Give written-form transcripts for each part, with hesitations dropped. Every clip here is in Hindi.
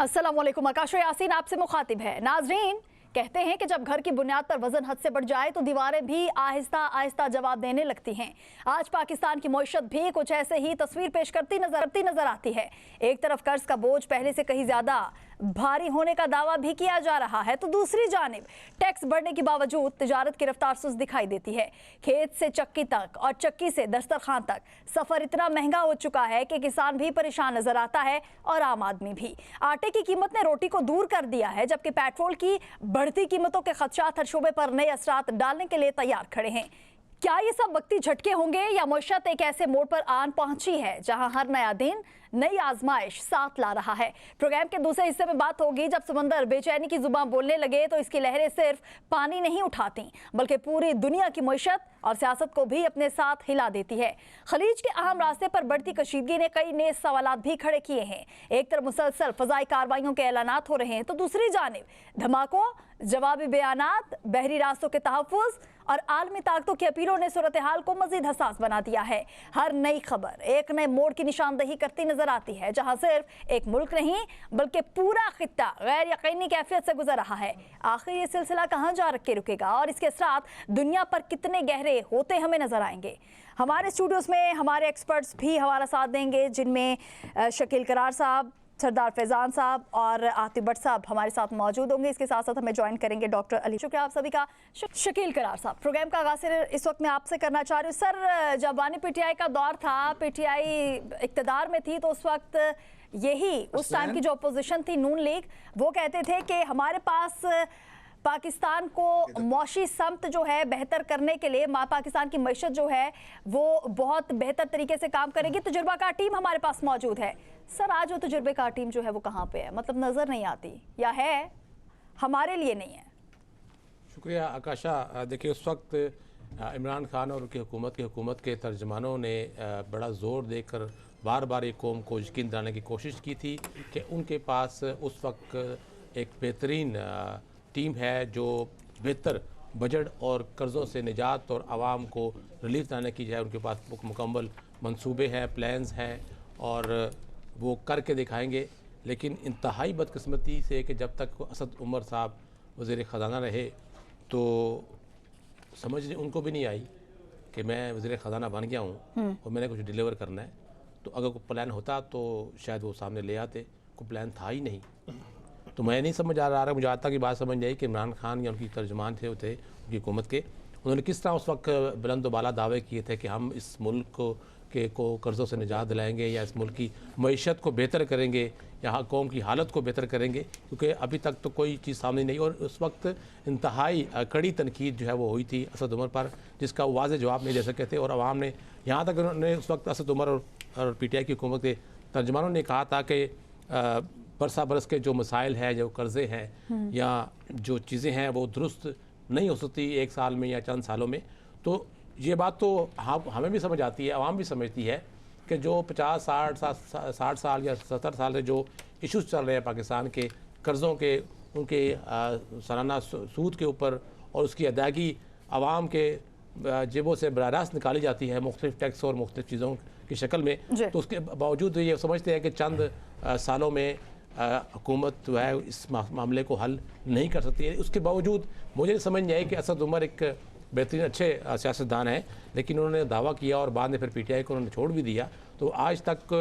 अस्सलाम वालेकुम। आकाश यासीन आपसे मुखातिब है। नाजरीन, कहते हैं कि जब घर की बुनियाद पर वजन हद से बढ़ जाए तो दीवारें भी आहिस्ता आहिस्ता जवाब देने लगती हैं। आज पाकिस्तान की मईशत भी कुछ ऐसे ही तस्वीर पेश करती नजर आती है। एक तरफ कर्ज का बोझ पहले से कहीं ज्यादा भारी होने का दावा भी किया जा रहा है, तो दूसरी जानिब टैक्स बढ़ने के बावजूद तिजारत की रफ्तार सुस्त दिखाई देती है। खेत से चक्की तक और चक्की से दस्तरखान तक सफर इतना महंगा हो चुका है कि किसान भी परेशान नजर आता है और आम आदमी भी। आटे की कीमत ने रोटी को दूर कर दिया है, जबकि पेट्रोल की बढ़ती कीमतों के खदशात हर शोबे पर नए असरात डालने के लिए तैयार खड़े हैं। क्या ये सब वक्ती झटके होंगे या मईशत एक ऐसे मोड़ पर आन पहुंची है जहां हर नया दिन नई आजमाइश साथ ला रहा है। प्रोग्राम के दूसरे हिस्से में बात होगी जब समंदर बेचैनी की जुबान बोलने लगे तो इसकी लहरें सिर्फ पानी नहीं उठाती बल्कि पूरी दुनिया की मईशत और सियासत को भी अपने साथ हिला देती है। खलीज के अहम रास्ते पर बढ़ती कशीदगी ने कई नए सवालात भी खड़े किए हैं। एक तरफ मुसलसल फजाई कार्रवाइयों के ऐलानात हो रहे हैं तो दूसरी जानिब धमाकों, जवाबी बयानात, बहरी रास्तों के तहफ़्फ़ुज़ और आलमी ताकतों की अपीलों ने सूरत हाल को मजीद हसास बना दिया है। हर नई खबर एक नए मोड़ की निशानदही करती नजर आती है, जहां सिर्फ एक मुल्क नहीं बल्कि पूरा खित्ता गैर यकीनी कैफियत से गुजर रहा है। आखिर ये सिलसिला कहां जा के रुकेगा और इसके असरात दुनिया पर कितने गहरे होते हमें नजर आएंगे। हमारे स्टूडियोज में हमारे एक्सपर्ट्स भी हमारा साथ देंगे, जिनमें शकील करार साहब, सरदार फैजान साहब और आतिफ भट्ट साहब हमारे साथ मौजूद होंगे। इसके साथ साथ हमें ज्वाइन करेंगे डॉक्टर अली। शुक्रिया आप सभी का। शकील करार साहब, प्रोग्राम का आगाज इस वक्त मैं आपसे करना चाह रही हूँ। सर, जब वानी पीटीआई का दौर था, पीटीआई इक्तदार में थी, तो उस वक्त यही उस टाइम की जो अपोजिशन थी नून लीग, वो कहते थे कि हमारे पास पाकिस्तान को मौशी समत जो है बेहतर करने के लिए पाकिस्तान की मईशत जो है वो बहुत बेहतर तरीके से काम करेगी, तजुर्बाकार टीम हमारे पास मौजूद है। सर, आज वो तजुर्बाकार टीम जो है वो कहाँ पे है? मतलब नज़र नहीं आती, या है हमारे लिए नहीं है? शुक्रिया आकाशा। देखिए, उस वक्त इमरान खान और उनकी हुकूमत के तर्जमानों ने बड़ा ज़ोर देकर बार बार एक कौम को यकीन दिलाने की कोशिश की थी कि उनके पास उस वक्त एक बेहतरीन टीम है जो बेहतर बजट और कर्ज़ों से निजात और आवाम को रिलीफ लाने की जाए उनके पास मुकम्मल मंसूबे हैं, प्लान्स हैं और वो करके दिखाएंगे। लेकिन इंतहाई बदकिस्मती से कि जब तक असद उमर साहब वज़ीर ख़जाना रहे तो समझ उनको भी नहीं आई कि मैं वज़ीर ख़जाना बन गया हूँ और मैंने कुछ डिलीवर करना है। तो अगर कोई प्लान होता तो शायद वो सामने ले आते, कोई प्लान था ही नहीं। तो मैं नहीं समझ आ रहा, मुझे आता की बात समझ आई कि इमरान खान या उनकी तर्जमान थे उनकी हुकूमत के, उन्होंने किस तरह उस वक्त बुलंद बाला दावे किए थे कि हम इस मुल्क को कर्ज़ों से निजात दिलाएंगे या इस मुल्क की मईशत को बेहतर करेंगे या कौम की हालत को बेहतर करेंगे, क्योंकि अभी तक तो कोई चीज़ सामने नहीं। और उस वक्त इंतहाई कड़ी तनकीद जो है वो हुई थी असद उमर पर, जिसका वो वाज़ेह जवाब नहीं दे सके थे। और आवाम ने यहाँ तक उन्होंने उस वक्त असद उमर और पीटीआई की हुकूमत के तर्जमानों ने कहा था कि बरसा बरस के जो मसाइल हैं, जो कर्ज़े हैं या जो चीज़ें हैं वो दुरुस्त नहीं हो सकती एक साल में या चंद सालों में। तो ये बात तो हमें भी समझ आती है, आवाम भी समझती है कि जो 50, 60 साल या 70 साल से जो इश्यूज़ चल रहे हैं पाकिस्तान के कर्ज़ों के, उनके सालाना सूद के ऊपर और उसकी अदायगी आवाम के जेबों से बराह रास्त निकाली जाती है मुख्तलिफ टैक्स और मुख्तलिफ चीज़ों की शक्ल में, तो उसके बावजूद ये समझते हैं कि चंद सालों में हुकूमत जो है इस मामले को हल नहीं कर सकती है। उसके बावजूद मुझे समझ नहीं आई कि असद उमर एक बेहतरीन अच्छे सियासतदान हैं, लेकिन उन्होंने दावा किया और बाद में फिर पीटीआई को उन्होंने छोड़ भी दिया। तो आज तक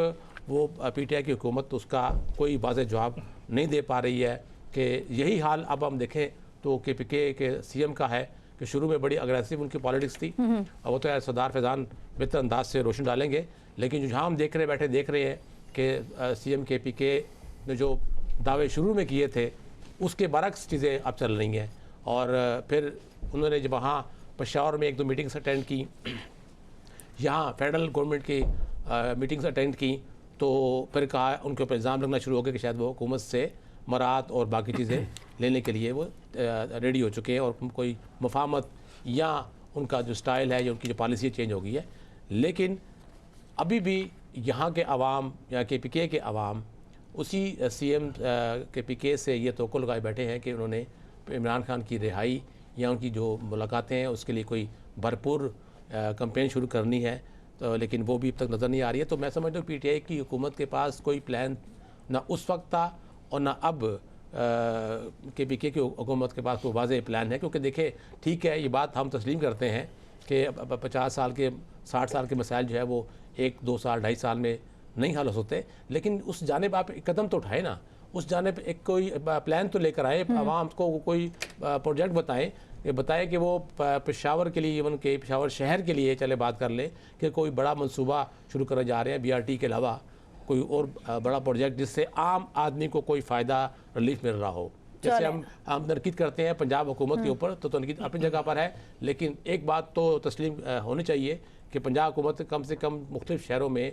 वो पीटीआई की हुकूमत उसका कोई वाज़ेह जवाब नहीं दे पा रही है कि यही हाल अब हम देखें तो केपीके के सीएम का है कि शुरू में बड़ी अग्रेसिव उनकी पॉलिटिक्स थी। वो तो यार सरदार फैजान बेहतर अंदाज से रोशन डालेंगे, लेकिन जहाँ हम देख रहे हैं कि सीएम केपीके ने जो दावे शुरू में किए थे उसके बरक्स चीज़ें अब चल रही हैं। और फिर उन्होंने जब वहाँ पेशावर में 1-2 मीटिंग्स अटेंड की, यहाँ फेडरल गवर्नमेंट की मीटिंग्स अटेंड की, तो फिर कहा उनके ऊपर इल्ज़ाम लगना शुरू हो गया कि शायद वो हुकूमत से मरात और बाकी चीज़ें लेने के लिए वो रेडी हो चुके हैं और कोई मुफाहमत या उनका जो स्टाइल है या उनकी जो पॉलिसी चेंज हो गई है। लेकिन अभी भी यहाँ के अवाम या केपीके के अवाम उसी सीएम केपीके से ये तवक्कुल लगाए बैठे हैं कि उन्होंने इमरान खान की रिहाई या उनकी जो मुलाकातें हैं उसके लिए कोई भरपूर कैंपेन शुरू करनी है, तो लेकिन वो भी अब तक नज़र नहीं आ रही है। तो मैं समझता हूँ पीटीआई की हुकूमत के पास कोई प्लान ना उस वक्त था और ना अब KPK की हुकूमत के पास कोई वाज़ेह प्लान है। क्योंकि देखें, ठीक है, ये बात हम तस्लीम करते हैं कि 50 साल के 60 साल के मसाइल जो है वो 1-2 साल 2.5 साल में नहीं हल हो सकते, लेकिन उस जानिब आप एक कदम तो उठाए ना, उस जानिब एक कोई प्लान तो लेकर आए, आवाम को कोई प्रोजेक्ट बताएं कि वो पेशावर के लिए, इवन के पेशावर शहर के लिए चले बात कर ले कि कोई बड़ा मंसूबा शुरू करने जा रहे हैं BRT के अलावा कोई और बड़ा प्रोजेक्ट जिससे आम आदमी को कोई फ़ायदा रिलीफ मिल रहा हो। जैसे हम तनकीद करते हैं पंजाब हुकूमत के ऊपर, तो तनकीद अपनी जगह पर है, लेकिन एक बात तो तस्लीम होनी चाहिए कि पंजाब हुकूमत कम से कम मुख्तलिफ शहरों में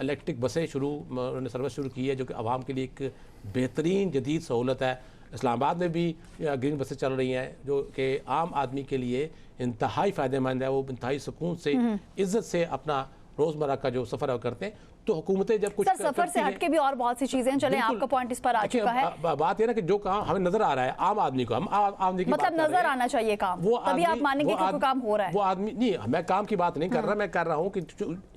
इलेक्ट्रिक बसें उन्होंने सर्विस शुरू की है, जो कि आवाम के लिए एक बेहतरीन जदीद सहूलत है। इस्लामाबाद में भी ग्रीन बसें चल रही हैं जो कि आम आदमी के लिए इंतहाई फ़ायदेमंद है। वो इंतहाई सुकून से, इज़्ज़त से अपना रोज़मर्रा का जो सफ़र करते हैं। तो हुकूमतें जब कुछ सफर से हटके भी और बहुत सी चीजें हैं, चलें आपका पॉइंट इस पर आ चुका है। बात ये ना कि जो काम हमें नजर आ रहा है आम आदमी को, हम आम आदमी की मतलब नजर आना चाहिए काम, तभी आप मानेंगे कि कोई काम हो रहा है। वो आदमी नहीं, मैं काम की बात नहीं कर रहा, मैं कर रहा हूँ कि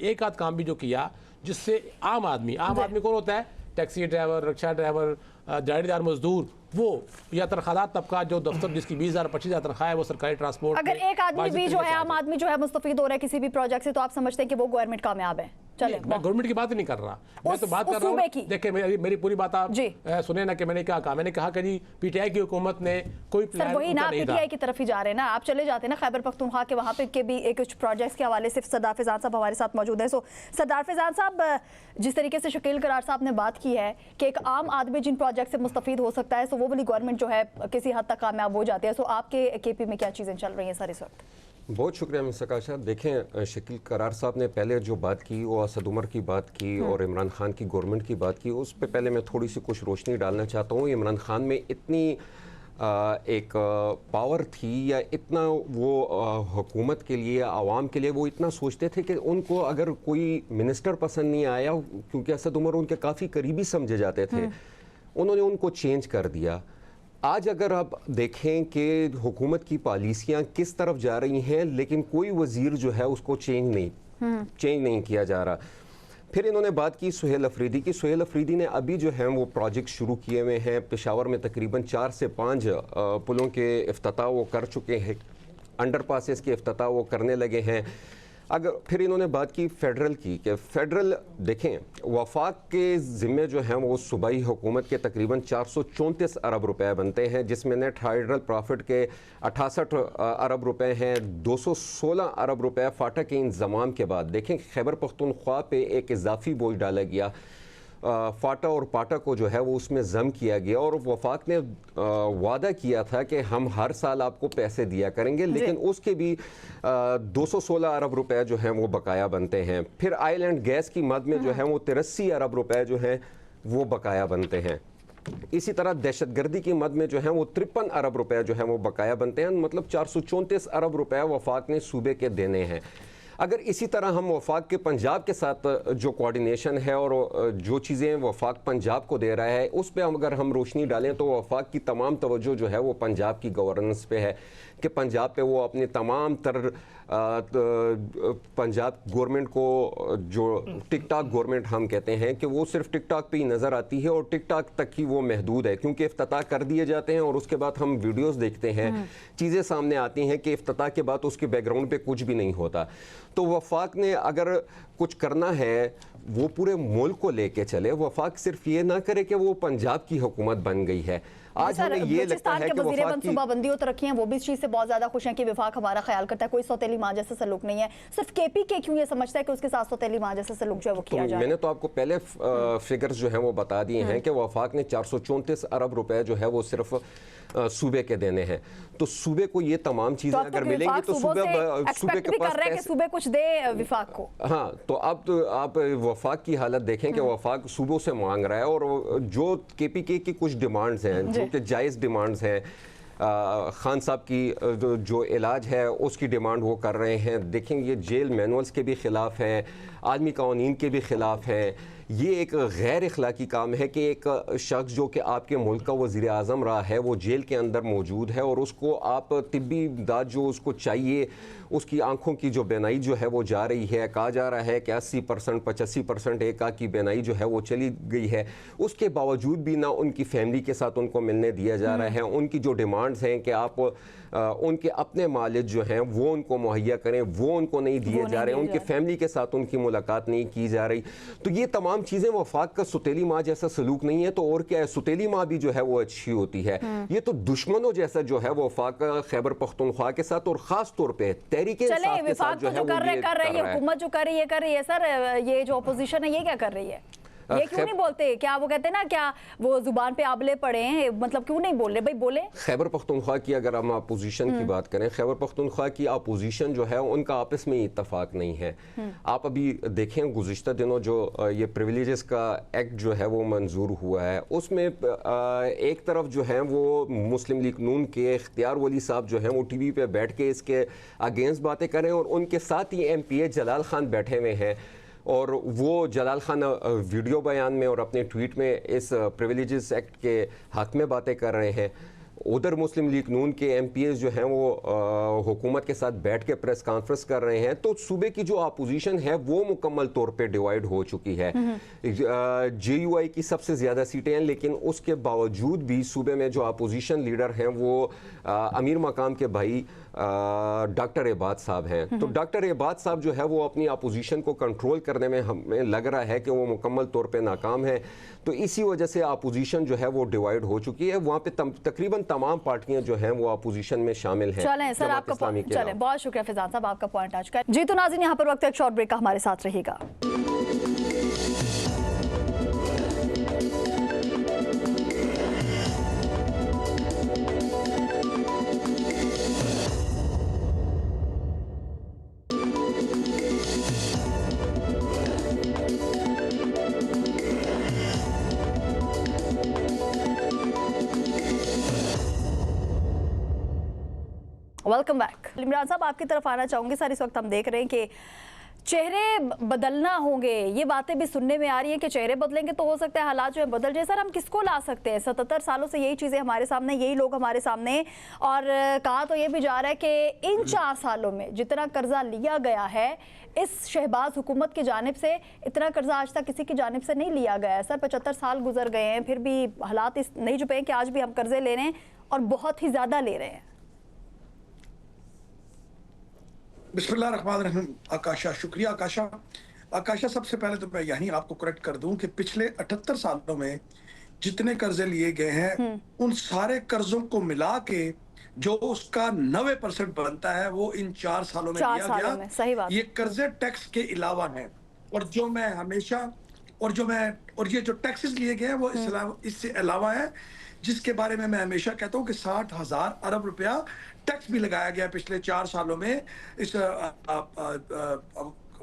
एक आध काम भी जो किया जिससे आम आदमी कौन होता है? टैक्सी ड्राइवर, रिक्शा ड्राइवर, दिहाड़ीदार मजदूर, वो या तनख्वाहदार तबका जो दफ्तर जिसकी 20,000 25,000 तनख्वाह है, वो सरकारी ट्रांसपोर्ट। अगर एक आदमी भी जो है, आम आदमी जो है मुस्तफीद हो रहा है किसी भी प्रोजेक्ट से, तो आप समझते हैं कि वो गवर्नमेंट कामयाब है? चले, मैं गवर्नमेंट की बात नहीं कर रहा, मैं तो बात कर रहा हूँ। देखिए मेरी पूरी बात आप सुने ना कि मैंने क्या कहा। मैंने कहा कि जी PTI की हुकूमत ने कोई प्लान वही ना, PTI की तरफ ही जा रहे हैं ना। आप चले जाते हैं ना खैबर पख्तूनख्वा के, वहाँ पे के भी एक कुछ प्रोजेक्ट्स के हवाले से सरदार फैजान साहब हमारे साथ मौजूद है। सो सरदार फैजान साहब, जिस तरीके से शकील करार साहब ने बात की है कि एक आम आदमी जिन प्रोजेक्ट से मुस्तफीद हो सकता है, सो वो वाली गवर्नमेंट जो है किसी हद तक कामयाब हो जाती है। सो आपके KP में क्या चीज़ें चल रही हैं सर इस वक्त? बहुत शुक्रिया मिस आकाशा। देखें, शकील करार साहब ने पहले जो बात की वो असद उमर की बात की और इमरान खान की गवर्नमेंट की बात की, उस पर पहले मैं थोड़ी सी कुछ रोशनी डालना चाहता हूँ। इमरान खान में इतनी एक पावर थी या इतना वो हुकूमत के लिए, आवाम के लिए वो इतना सोचते थे कि उनको अगर कोई मिनिस्टर पसंद नहीं आया, क्योंकि असद उमर उनके काफ़ी करीबी समझे जाते थे, उन्होंने उनको चेंज कर दिया। आज अगर आप देखें कि हुकूमत की पॉलिसियाँ किस तरफ जा रही हैं, लेकिन कोई वज़ीर जो है उसको चेंज नहीं किया जा रहा। फिर इन्होंने बात की सुहेल अफरीदी की। सुहेल अफरीदी ने अभी जो है वो प्रोजेक्ट शुरू किए हुए हैं। पेशावर में तकरीबन 4 से 5 पुलों के इफ्तिताह वो कर चुके हैं, अंडरपासेस के इफ्तिताह वो करने लगे हैं। अगर फिर इन्होंने बात की फेडरल की, कि फेडरल देखें, वफाक के ज़िम्मे जो हैं वो सूबाई हुकूमत के तकरीबन 434 अरब रुपए बनते हैं, जिसमें नेट हाइड्रल प्रॉफिट के 68 अरब रुपए हैं। 216 अरब रुपए फाटा के इंतज़ाम के बाद देखें खैबर पख्तूनख्वा पे एक इजाफी बोझ डाला गया। फाटा और पाटा को जो है वो उसमें जम किया गया और वफाक ने वादा किया था कि हम हर साल आपको पैसे दिया करेंगे, लेकिन उसके भी 216 अरब रुपए जो हैं वो बकाया बनते हैं। फिर ऑयल एंड गैस की मद में जो है वो 83 अरब रुपए जो हैं वो बकाया बनते हैं। इसी तरह दहशतगर्दी की मद में जो है वो 53 अरब रुपए जो है वो बकाया बनते हैं। मतलब 434 अरब रुपए वफाक ने सूबे के देने हैं। अगर इसी तरह हम वफाक के पंजाब के साथ जो कोऑर्डिनेशन है और जो चीज़ें वफाक पंजाब को दे रहा है, उस पर अगर हम रोशनी डालें तो वफाक की तमाम तवज्जो जो है वो पंजाब की गवर्नेंस पे है कि पंजाब पे वो अपने तमाम तर पंजाब गवर्नमेंट को, जो टिकटॉक गवर्नमेंट हम कहते हैं, कि वो सिर्फ टिकटॉक पे ही नज़र आती है और टिकटॉक तक ही वो महदूद है, क्योंकि इफ्तिताह कर दिए जाते हैं और उसके बाद हम वीडियोस देखते हैं, चीज़ें सामने आती हैं कि इफ्तिताह के बाद उसके बैकग्राउंड पे कुछ भी नहीं होता। तो वफाक ने अगर कुछ करना है वो पूरे मुल्क को लेके चले। वफाक सिर्फ ये ना करे कि वो पंजाब की हुकूमत बन गई है। आज हमें ये लगता है कि वफाक की मनसूबाबंदियों तो रखी है, वो भी इस चीज़ से बहुत ज़्यादा खुश हैं कि विफाक हमारा ख्याल करता है, कोई सौतेली माँ जैसा सलूक नहीं है। सिर्फ KPK क्यों ये समझता है कि उसके साथ सौतेली माँ जैसा सलूक जो है वो किया जाए? मैंने तो आपको पहले फिगर्स जो हैं वो बता दिए हैं कि वफाक ने 434 अरब रुपए जो है वो सिर्फ सूबे के देने हैं। तो सूबे को ये तमाम चीजें अगर मिलेंगी तो सूबे के पास पैसे, सूबे कुछ दे विफाक को। हाँ, तो अब तो आप वफाक की हालत देखें कि वफाक सूबों से मांग रहा है और जो KPK की कुछ डिमांड्स हैं जो कि जायज़ डिमांड्स हैं, खान साहब की जो इलाज है उसकी डिमांड वो कर रहे हैं। देखेंगे ये जेल मैनुअल्स के भी ख़िलाफ़ हैं, आदमी कानून के भी ख़िलाफ़ हैं। ये एक गैर इखलाकी काम है कि एक शख्स जो कि आपके मुल्क का वज़ीर आज़म रहा है वो जेल के अंदर मौजूद है और उसको आप तिब्बी इमदाद जो उसको चाहिए, उसकी आंखों की जो बेनाई जो है वो जा रही है, कहा जा रहा है कि 80% 85% एक आँख की बेनाई जो है वो चली गई है, उसके बावजूद भी ना उनकी फैमिली के साथ उनको मिलने दिया जा रहा है। उनकी जो डिमांड्स हैं कि आप उनके अपने मालिक जो हैं वो उनको मुहैया करें, वो उनको नहीं दिए जा रहे, उनकी फैमिली के साथ उनकी मुलाकात नहीं की जा रही। तो ये तमाम चीज़ें वफाक का सुतेली माँ जैसा सलूक नहीं है तो और क्या है। सुतेली माँ भी जो है वो अच्छी होती है, ये तो दुश्मनों जैसा जो है वो वफाक का खैबर पख्तूनख्वा के साथ और ख़ास तौर पर तहरीक इंसाफ के साथ जो है वो कर रही है, हुकूमत जो कर रही है सर, ये जो अपोजिशन है ये क्या कर रही है? ये क्यों नहीं बोलते? क्या वो कहते हैं ना, क्या वो जुबान पे आबले पड़े हैं, मतलब क्यों नहीं बोल रहे भाई? बोले। खैबर पख्तूनख्वा की अगर हम अपोजिशन की बात करें, खैबर पख्तूनख्वा की अपोजिशन जो है उनका आपस में इत्तफाक नहीं है। आप अभी देखें गुज़िश्ता दिनों जो ये प्रिविलेजेस का एक्ट जो है वो मंजूर हुआ है, उसमें एक तरफ जो है वो मुस्लिम लीग नून के इख्तियार वली साहब जो हैं वो टीवी पे बैठ के इसके अगेंस्ट बातें करें और उनके साथ ही MPA जलाल खान बैठे हुए हैं और वो जलाल खान वीडियो बयान में और अपने ट्वीट में इस प्रिविलेजेस एक्ट के हक में बातें कर रहे हैं। उधर मुस्लिम लीग नून के MPAs जो हैं वो हुकूमत के साथ बैठ के प्रेस कॉन्फ्रेंस कर रहे हैं। तो सूबे की जो अपोजिशन है वो मुकम्मल तौर पे डिवाइड हो चुकी है। JUI की सबसे ज़्यादा सीटें हैं, लेकिन उसके बावजूद भी सूबे में जो अपोजिशन लीडर हैं वो अमीर मकाम के भाई डॉक्टर एबाद साहब हैं। तो डॉक्टर एबाद साहब जो है वो अपनी अपोजिशन को कंट्रोल करने में हमें लग रहा है कि वो मुकम्मल तौर पे नाकाम है। तो इसी वजह से अपोजिशन जो है वो डिवाइड हो चुकी है। वहाँ पे तकरीबन तमाम पार्टियां जो हैं वो अपोजिशन में शामिल हैं। चलें सर, आपका चलें, बहुत शुक्रिया फैजान साहब, आपका पॉइंट आ चुका है। जी तो नाज़रीन, यहाँ पर वक्त एक शॉर्ट ब्रेक का, हमारे साथ रहिएगा। Welcome back. इमरान साहब, आपकी तरफ आना चाहूँगी। सर, इस वक्त हम देख रहे हैं कि चेहरे बदलना होंगे, ये बातें भी सुनने में आ रही हैं कि चेहरे बदलेंगे तो हो सकता है हालात जो है बदल जाए। सर, हम किसको ला सकते हैं? 77 सालों से यही चीज़ें हमारे सामने, यही लोग हमारे सामने, और कहा तो ये भी जा रहा है कि इन 4 सालों में जितना कर्जा लिया गया है इस शहबाज हुकूमत की जानिब से, इतना कर्जा आज तक किसी की जानिब से नहीं लिया गया है। सर, 75 साल गुजर गए हैं, फिर भी हालात नहीं छुपे हैं कि आज भी हम कर्जे ले रहे हैं और बहुत ही ज़्यादा ले रहे हैं। बिस्मिल्लाहिर्रहमानिर्रहीम। आकाशा, शुक्रिया आकाशा। सबसे पहले तो मैं यहीं आपको करेक्ट कर दूं कि पिछले 78 सालों में जितने कर्जे लिए गए हैं उन सारे कर्जों को मिला के जो उसका 90% बनता है वो इन 4 सालों में लिया गया। सही बात। ये कर्जे टैक्स के अलावा हैं, और जो मैं हमेशा और ये जो टैक्सेस लिए गए हैं वो इससे अलावा है, जिसके बारे में मैं हमेशा कहता हूँ कि 60,000 अरब रुपया टैक्स भी लगाया गया पिछले 4 सालों में इस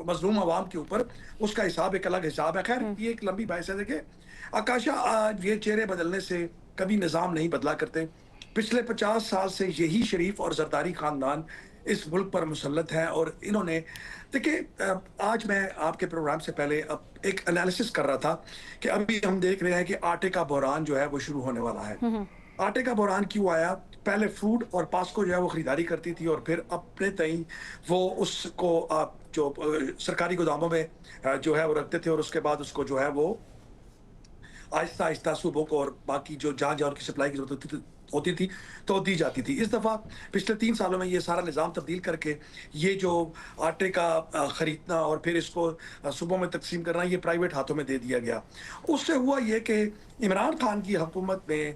मजलूम अवाम के ऊपर। उसका हिसाब एक अलग हिसाब है। खैर, ये एक लंबी बहस है। देखिए आकाशा, आज ये चेहरे बदलने से कभी निज़ाम नहीं बदला करते। पिछले 50 साल से यही शरीफ और जरदारी खानदान इस मुल्क पर मुसल्लत है, और इन्होंने, देखिए आज मैं आपके प्रोग्राम से पहले अब एक एनालिसिस कर रहा था कि अभी हम देख रहे हैं कि आटे का बहरान जो है वो शुरू होने वाला है। आटे का बहरान क्यों आया? पहले फूड और पास्को जो है वो खरीदारी करती थी और फिर अपने तई वो उसको जो सरकारी गोदामों में जो है वो रखते थे, और उसके बाद उसको जो है वो आहिस्ता आहिस्ता सूबों को और बाकी जो जहाँ जहाँ उनकी सप्लाई की जरूरत होती थी तो दी जाती थी। इस दफ़ा पिछले 3 सालों में ये सारा निज़ाम तब्दील करके ये जो आटे का ख़रीदना और फिर इसको सूबों में तकसीम करना, ये प्राइवेट हाथों में दे दिया गया। उससे हुआ ये कि इमरान खान की हुकूमत में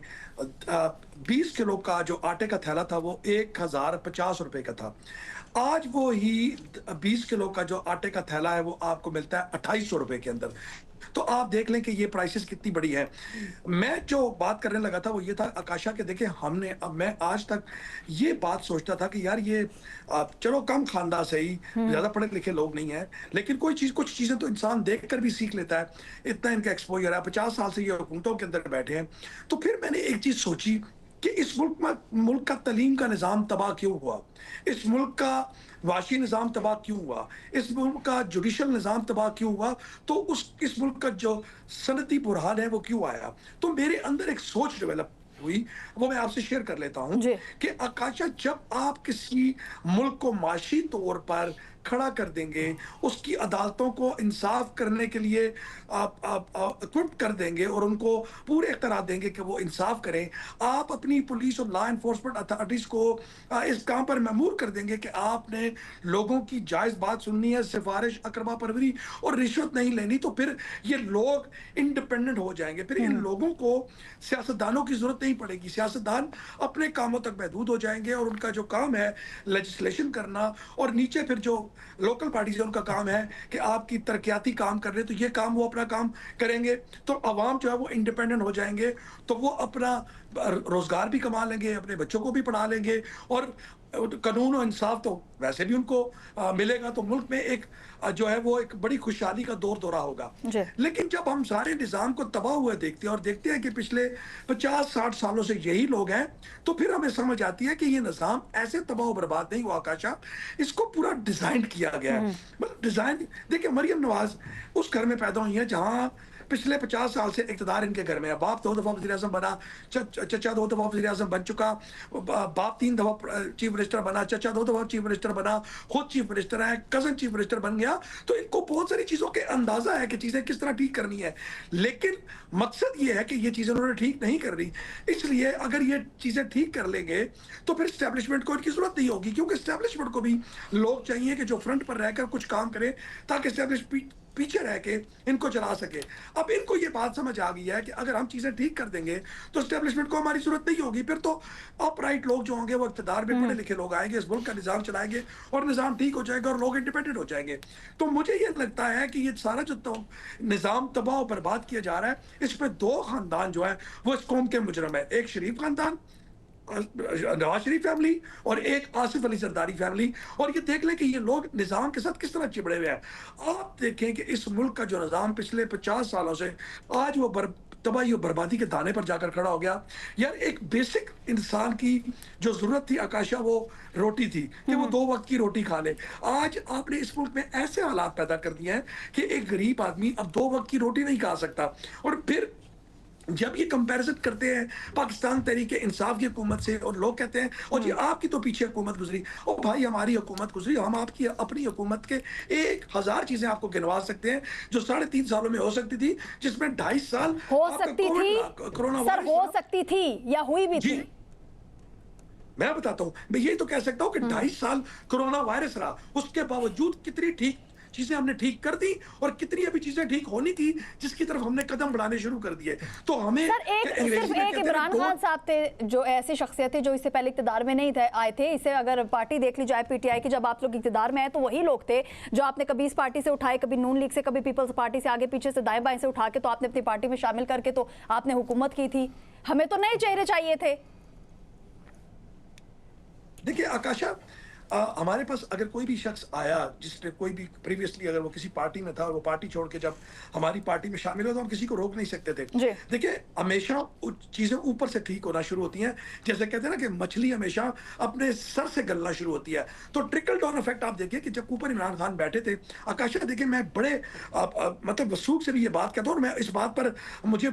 20 किलो का जो आटे का थैला था वो 1050 रुपये का था। आज वो ही 20 किलो का जो आटे का थैला है वो आपको मिलता है 2800 रुपये के अंदर। तो आप देख लें कि ये प्राइसेस कितनी बड़ी है। मैं जो बात करने लगा था वो ये था आकाशा के, देखिए मैं आज तक ये बात सोचता था कि यार ये चलो कम खानदान से ही, ज़्यादा पढ़े लिखे लोग नहीं हैं, लेकिन कुछ चीज़ें तो इंसान देख कर भी सीख लेता है। इतना इनका एक्सपोजर है, 50 साल से ये हुकूमतों के अंदर बैठे हैं। तो फिर मैंने एक चीज़ सोची कि इस मुल्क का तलीम का निज़ाम तबाह क्यों हुआ, इस मुल्क का वाशी निज़ाम तबाह क्यों हुआ, इस मुल्क का जुडिशल निज़ाम तबाह क्यों हुआ, तो इस मुल्क का जो सनती बुरहान है वो क्यों आया। तो मेरे अंदर एक सोच डेवलप हुई, वो मैं आपसे शेयर कर लेता हूं जी। कि आकाशा, जब आप किसी मुल्क को माशी तौर पर खड़ा कर देंगे, उसकी अदालतों को इंसाफ करने के लिए आप इक्विप कर देंगे और उनको पूरे इख्तियार देंगे कि वो इंसाफ करें, आप अपनी पुलिस और लॉ एनफोर्समेंट अथॉरिटीज को इस काम पर ममूर कर देंगे कि आपने लोगों की जायज बात सुननी है, सिफारिश, अकरबा परवरी और रिश्वत नहीं लेनी, तो फिर ये लोग इंडिपेंडेंट हो जाएंगे। फिर इन लोगों को सियासतदानों की जरूरत नहीं पड़ेगी, सियासतदान अपने कामों तक महदूद हो जाएंगे और उनका जो काम है लेजिस्लेशन करना, और नीचे फिर जो लोकल पार्टीज है उनका काम है कि आपकी तरक्याती काम कर रहे, तो ये काम वो अपना काम करेंगे, तो अवाम जो है वो इंडिपेंडेंट हो जाएंगे, तो वो अपना रोजगार भी कमा लेंगे, अपने बच्चों को भी पढ़ा लेंगे, और कानून और इंसाफ तो वैसे भी उनको मिलेगा, तो मुल्क में एक जो है वो एक बड़ी खुशहाली का दौर दौरा होगा। लेकिन जब हम सारे निज़ाम को तबाह हुए देखते हैं और देखते हैं कि पिछले 50-60 सालों से यही लोग हैं, तो फिर हमें समझ आती है कि ये निज़ाम ऐसे तबाह और बर्बाद नहीं हुआ आकाशा, इसको पूरा डिजाइन किया गया है। मतलब डिजाइन देखिए, मरियम नवाज उस घर में पैदा हुई है जहां पिछले 50 साल से इक़्तिदार इनके घर में है। बाप 2 दफा वज़ीर-ए-आज़म बना, चचा 2 दफा वज़ीर-ए-आज़म बन चुका, बाप 3 दफा चीफ मिनिस्टर बना, चचा 2 दफा चीफ मिनिस्टर बना, खुद चीफ मिनिस्टर है, कजन चीफ मिनिस्टर बन गया। तो इनको बहुत सारी चीजों के अंदाजा है कि चीजें किस तरह ठीक करनी है, लेकिन मकसद ये है कि ये चीजें उन्होंने ठीक नहीं कर रही। इसलिए अगर ये चीजें ठीक कर लेंगे तो फिर स्टैब्लिशमेंट को इनकी जरूरत नहीं होगी, क्योंकि स्टैब्लिशमेंट को भी लोग चाहिए कि जो फ्रंट पर रहकर कुछ काम करें, ताकि स्टैब्लिशमेंट पीछे रह के इनको चला सके। अब इनको ये बात समझ आ गई है कि अगर हम चीजें ठीक कर देंगे तो स्टैब्लिशमेंट को हमारी जरूरत नहीं होगी, फिर तो अपराइट लोग जो होंगे वो इक़्तिदार में पढ़े लिखे लोग आएंगे, इस मुल्क का निजाम चलाएंगे और निजाम ठीक हो जाएगा और लोग इंडिपेंडेंट हो जाएंगे। तो मुझे ये लगता है कि ये सारा जो निजाम तबाह और बर्बाद किया जा रहा है, इस पे 2 खानदान जो है वो इस कौम के मुजरम है, एक शरीफ खानदान नवाज शरीफ फैमिली और एक आसिफ अली जरदारी फैमिली। और ये देख लें कि ये लोग निजाम के साथ किस तरह चिपड़े हुए हैं। आप देखें कि इस मुल्क का जो निजाम पिछले 50 सालों से आज वो तबाही और बर्बादी के दाने पर जाकर खड़ा हो गया। यार, एक बेसिक इंसान की जो जरूरत थी आकाशा, वो रोटी थी कि वो 2 वक्त की रोटी खा ले। आज आपने इस मुल्क में ऐसे हालात पैदा कर दिए हैं कि एक गरीब आदमी अब 2 वक्त की रोटी नहीं खा सकता। और फिर जब ये कंपैरिजन करते हैं पाकिस्तान तहरीक इंसाफ की हुकूमत से और लोग कहते हैं और जी आपकी तो पीछे हुकूमत गुजरी, ओ भाई हमारी हुकूमत गुजरी, हम आपकी अपनी हुकूमत के 1000 चीजें आपको गिनवा सकते हैं जो 3.5 सालों में हो सकती थी, जिसमें 2.5 साल हो सकती थी कोरोना सर, हो सकती थी या हुई भी थी। मैं बताता हूं, मैं ये तो कह सकता हूं कि 2.5 साल कोरोना वायरस रहा, उसके बावजूद कितनी ठीक चीजें हमने ठीक कर दी और कितनी अभी चीजें ठीक होनी थी जिसकी तरफ हमने कदम बढ़ाने शुरू कर दिए। तो हमें सिर्फ एक इमरान खान साहब थे जो ऐसी शख्सियत थी जो इससे पहले इक़्तिदार में नहीं आए थे। इसे अगर पार्टी देख ली जाए पीटीआई की, जब आप लोग इक़्तिदार में आए तो वही लोग थे जो आपने कभी इस पार्टी से उठाए, कभी नून लीग से, कभी पीपल्स पार्टी से, आगे पीछे से दाएं बाएं से उठा के तो आपने अपनी पार्टी में शामिल करके तो आपने हुकूमत की थी। हमें तो नए चेहरे चाहिए थे। देखिए आकाशा, हमारे पास अगर कोई भी शख्स आया जिसने कोई भी प्रीवियसली अगर वो किसी पार्टी में था और वो पार्टी छोड़ के जब हमारी पार्टी में शामिल हो तो हम किसी को रोक नहीं सकते थे। देखिए, हमेशा चीजें ऊपर से ठीक होना शुरू होती हैं। जैसे कहते हैं ना कि मछली हमेशा अपने सर से गलना शुरू होती है, तो ट्रिकल डाउन इफेक्ट आप देखिए कि जब ऊपर इमरान खान बैठे थे आकाशा, देखिए मैं बड़े मतलब वसूख से भी ये बात कहता हूँ और मैं इस बात पर मुझे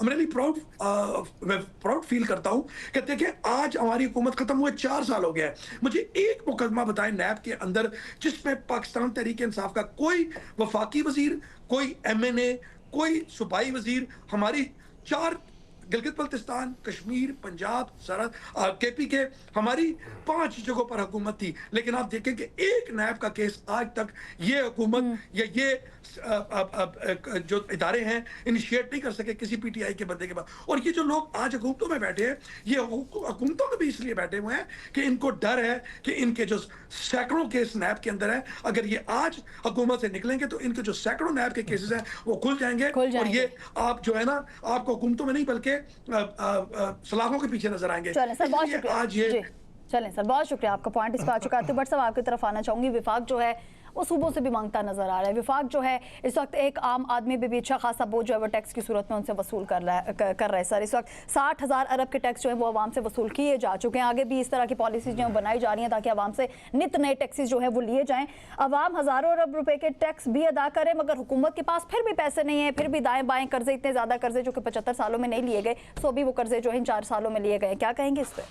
रियली प्राउड फील करता हूँ कि देखिए आज हमारी हुकूमत खत्म हुए 4 साल हो गया है। मुझे एक मुकदमा बताएं नैब के अंदर जिसमें पाकिस्तान तहरीक इंसाफ का कोई वफाकी वजीर, कोई एमएनए, कोई सूबाई वजीर, हमारी 4 गिलगित बल्तिस्तान, कश्मीर, पंजाब, सरहद, केपी के हमारी 5 जगहों पर हुकूमत थी, लेकिन आप देखें कि एक नैब का केस आज तक ये हुकूमत या ये जो इदारे हैं इनिशिएट नहीं कर सके किसी पीटीआई के बंदे के बाद। और ये जो लोग आज हुकूमतों में बैठे हैं, ये हुकूमतों में भी इसलिए बैठे हुए हैं कि इनको डर है कि इनके जो सैकड़ों केस नैब के अंदर है, अगर ये आज हुकूमत से निकलेंगे तो इनके जो सैकड़ों नैब के केसेस हैं वो खुल जाएंगे और ये आप जो है ना आपको हुकूमतों में नहीं बल्कि सलाखों के पीछे नजर आएंगे। चलें सर, बहुत शुक्रिया। आज ये चलें सर, बहुत शुक्रिया, आपका पॉइंट इस पर आ चुका है। बट साहब आपकी तरफ आना चाहूंगी। विफाक जो है वो सूबों से भी मांगता नजर आ रहा है। विफाक जो है इस वक्त एक आम आदमी भी अच्छा खासा बोझ जो है वो टैक्स की सूरत में उनसे वसूल कर रहा है सर। इस वक्त 60,000 अरब के टैक्स जो है वो आवाम से वसूल किए जा चुके हैं। आगे भी इस तरह की पॉलिसीज जो बनाई जा रही हैं ताकि आवाम से नित नए टैक्सेस जो है वो लिए जाएं। आवाम हजारों अरब रुपए के टैक्स भी अदा करे मगर हुकूमत के पास फिर भी पैसे नहीं है, फिर भी दाएं बाएं कर्जे, इतने ज्यादा कर्जे जो कि 75 सालों में नहीं लिए गए, सो भी वो कर्जे जो है इन 4 सालों में लिए गए। क्या कहेंगे इस पर?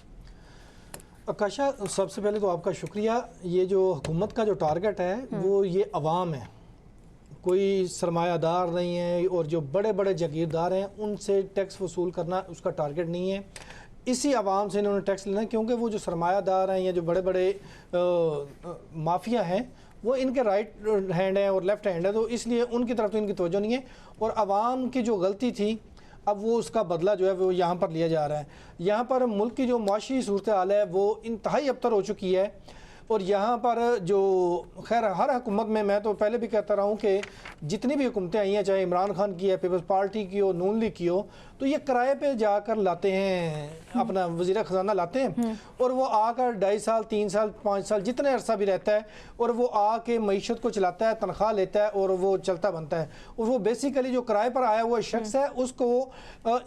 आकाशा, सबसे पहले तो आपका शुक्रिया। ये जो हुकूमत का जो टारगेट है वो ये अवाम है, कोई सरमायादार नहीं है, और जो बड़े बड़े जागीरदार हैं उनसे टैक्स वसूल करना उसका टारगेट नहीं है। इसी आवाम से इन्होंने टैक्स लेना है, क्योंकि वो जो सरमायादार हैं या जो बड़े बड़े माफिया हैं वो इनके राइट हैंड है और लेफ्ट हैंड है, तो इसलिए उनकी तरफ तो इनकी तवज्जो नहीं है। और आवाम की जो गलती थी अब वो उसका बदला जो है वो यहाँ पर लिया जा रहा है। यहाँ पर मुल्क की जो माशी सूरत हाल है वो इंतहाई अबतर हो चुकी है। और यहाँ पर जो खैर हर हुकूमत में, मैं तो पहले भी कहता रहा हूँ कि जितनी भी हुकूमतें आई हैं, चाहे इमरान खान की है, पीपल्स पार्टी की हो, नून लीग की हो, तो ये किराए पे जाकर लाते हैं, अपना वज़ीर ख़जाना लाते हैं और वो आकर 2.5 साल 3 साल 5 साल जितने अरसा भी रहता है और वो आके मईशत को चलाता है, तनख्वाह लेता है और वो चलता बनता है। और वो बेसिकली जो किराए पर आया हुआ शख्स है उसको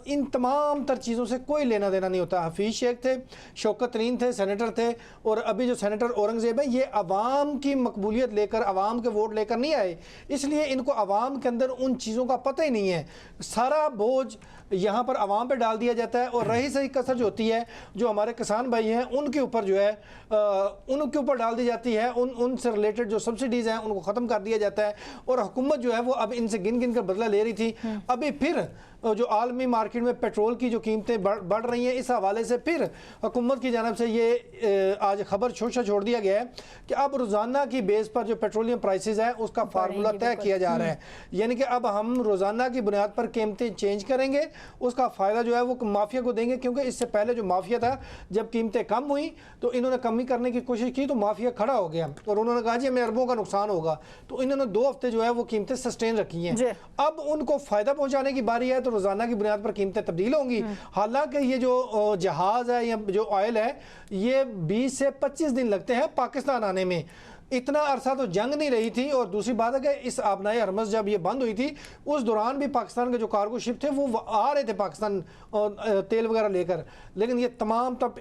इन तमाम तर चीज़ों से कोई लेना देना नहीं होता। हफीज़ शेख थे, शौकत तरीन थे, सेनेटर थे, और अभी जो सेनेटर औरंगज़ेब है ये अवाम की मकबूलियत लेकर, अवाम के वोट लेकर नहीं आए, इसलिए इनको अवाम के अंदर उन चीज़ों का पता ही नहीं है। सारा बोझ यहाँ पर आवाम पे डाल दिया जाता है और रही सही कसर जो होती है जो हमारे किसान भाई हैं उनके ऊपर जो है उनके ऊपर डाल दी जाती है। उनसे रिलेटेड जो सब्सिडीज़ हैं उनको ख़त्म कर दिया जाता है। और हुकूमत जो है वो अब इनसे गिन गिन कर बदला ले रही थी। अभी फिर जो आलमी मार्केट में पेट्रोल की जो कीमतें बढ़ रही हैं, इस हवाले से फिर हुकूमत की जानब से ये आज खबर छोड़ दिया गया है कि अब रोज़ाना की बेस पर जो पेट्रोलियम प्राइसेस है उसका फार्मूला तय किया जा रहा है। यानी कि अब हम रोज़ाना की बुनियाद पर कीमतें चेंज करेंगे, उसका फ़ायदा जो है वो माफिया को देंगे। क्योंकि इससे पहले जो माफिया था, जब कीमतें कम हुई तो इन्होंने कमी करने की कोशिश की तो माफिया खड़ा हो गया और उन्होंने कहा जी हमें अरबों का नुकसान होगा, तो इन्होंने 2 हफ्ते जो है वो कीमतें सस्टेन रखी हैं। अब उनको फ़ायदा पहुँचाने की बारी है तो रोज़ाना की बुनियाद पर कीमतें तब्दील होंगी। हालांकि ये जो जहाज़ है या जो ऑयल है ये 20 से 25 दिन लगते हैं पाकिस्तान आने में। इतना अरसा तो जंग नहीं रही थी। और दूसरी बात है कि इस आबनाए हरमज़ जब ये बंद हुई थी उस दौरान भी पाकिस्तान के जो कार्गो शिप थे वो आ रहे थे पाकिस्तान तेल वगैरह लेकर, लेकिन ये तमाम तब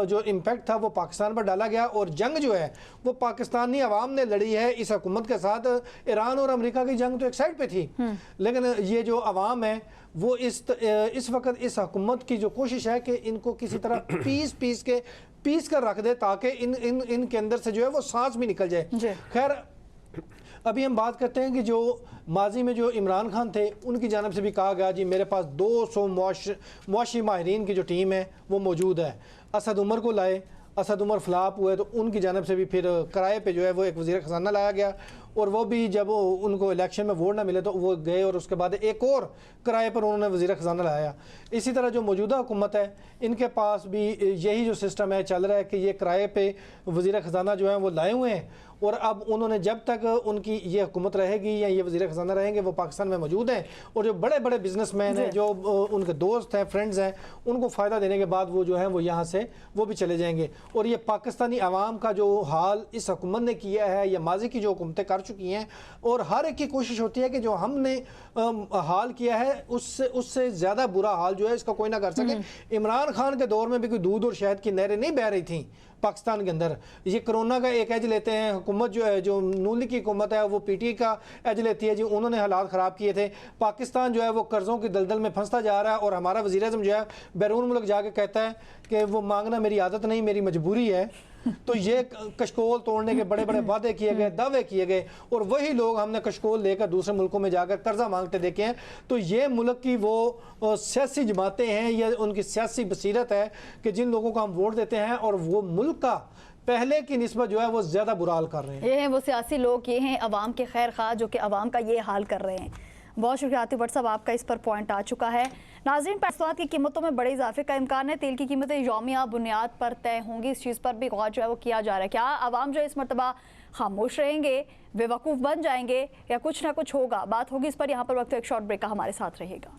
जो इम्पैक्ट था वो पाकिस्तान पर डाला गया। और जंग जो है वो पाकिस्तानी अवाम ने लड़ी है इस हुकूमत के साथ। ईरान और अमेरिका की जंग तो एक साइड पर थी, लेकिन ये जो अवाम है वो इस वक्त इस हुकूमत की जो कोशिश है कि इनको किसी तरह पीस कर रख दे ताकि इनके अंदर से जो है वो सांस भी निकल जाए। खैर अभी हम बात करते हैं कि जो माजी में जो इमरान खान थे उनकी जानब से भी कहा गया जी मेरे पास 200 मुआशी माहिरीन की जो टीम है वो मौजूद है। असद उमर को लाए, असद उमर फ्लाप हुए तो उनकी जानब से भी फिर किराए पे जो है वो एक वज़ीर ख़जाना लाया गया और वो भी जब उनको इलेक्शन में वोट ना मिले तो वो गए और उसके बाद एक और किराए पर उन्होंने वज़ीर ख़जाना लाया। इसी तरह जो मौजूदा हुकूमत है इनके पास भी यही जो सिस्टम है चल रहा है कि ये किराए पे वज़ीर ख़जाना जो है वो लाए हुए हैं और अब उन्होंने जब तक उनकी ये हुकूमत रहेगी या ये वज़ीर ख़जाना रहेंगे वो पाकिस्तान में मौजूद हैं और जो बड़े बड़े बिजनेसमैन हैं जो उनके दोस्त हैं, फ्रेंड्स हैं, उनको फ़ायदा देने के बाद वो जो है वो यहाँ से वो भी चले जाएंगे। और ये पाकिस्तानी आवाम का जो हाल इस हुकूमत ने किया है या माजी की जो हुकूमतें कर चुकी हैं और हर एक की कोशिश होती है कि जो हमने हाल किया है उससे ज़्यादा बुरा हाल जो है इसका कोई ना कर सके। इमरान खान के दौर में भी कोई दूध और शहद की नहरें नहीं बह रही थी पाकिस्तान के अंदर। ये कोरोना का एक एज लेते हैं, हुकूमत जो है जो नून लीग की हुकूमत है वो पीटीआई का एज लेती है जी, उन्होंने हालात ख़राब किए थे। पाकिस्तान जो है वो कर्ज़ों की दलदल में फंसता जा रहा है और हमारा वज़ीर आज़म जो है बैरून मुल्क जाके कहता है कि वो मांगना मेरी आदत नहीं मेरी मजबूरी है। तो ये कशकोल तोड़ने के बड़े बड़े वादे किए गए, दावे किए गए और वही लोग हमने कशकोल लेकर दूसरे मुल्कों में जाकर कर्जा मांगते देखे हैं। तो ये मुल्क की वो सियासी जमातें हैं या उनकी सियासी बसीरत है कि जिन लोगों को हम वोट देते हैं और वो मुल्क का पहले की निस्बत जो है वो ज़्यादा बुरा हाल कर रहे हैं। ये हैं वो सियासी लोग, ये हैं अवाम के खैर खा जो कि अवाम का ये हाल कर रहे हैं। बहुत शुक्रिया आतिफ भट्ट साहब, आपका इस पर पॉइंट आ चुका है। नाज़रीन, पेट्रोल की कीमतों में बड़े इजाफे का इम्कान है। तेल की कीमतें यौमिया बुनियाद पर तय होंगी, इस चीज़ पर भी गौर जो है वो किया जा रहा है। क्या आवाम जो है इस मरतबा खामोश रहेंगे, बेवकूफ़ बन जाएंगे या कुछ ना कुछ होगा? बात होगी इस पर। यहाँ पर वक्त एक शॉर्ट ब्रेक का, हमारे साथ रहेगा।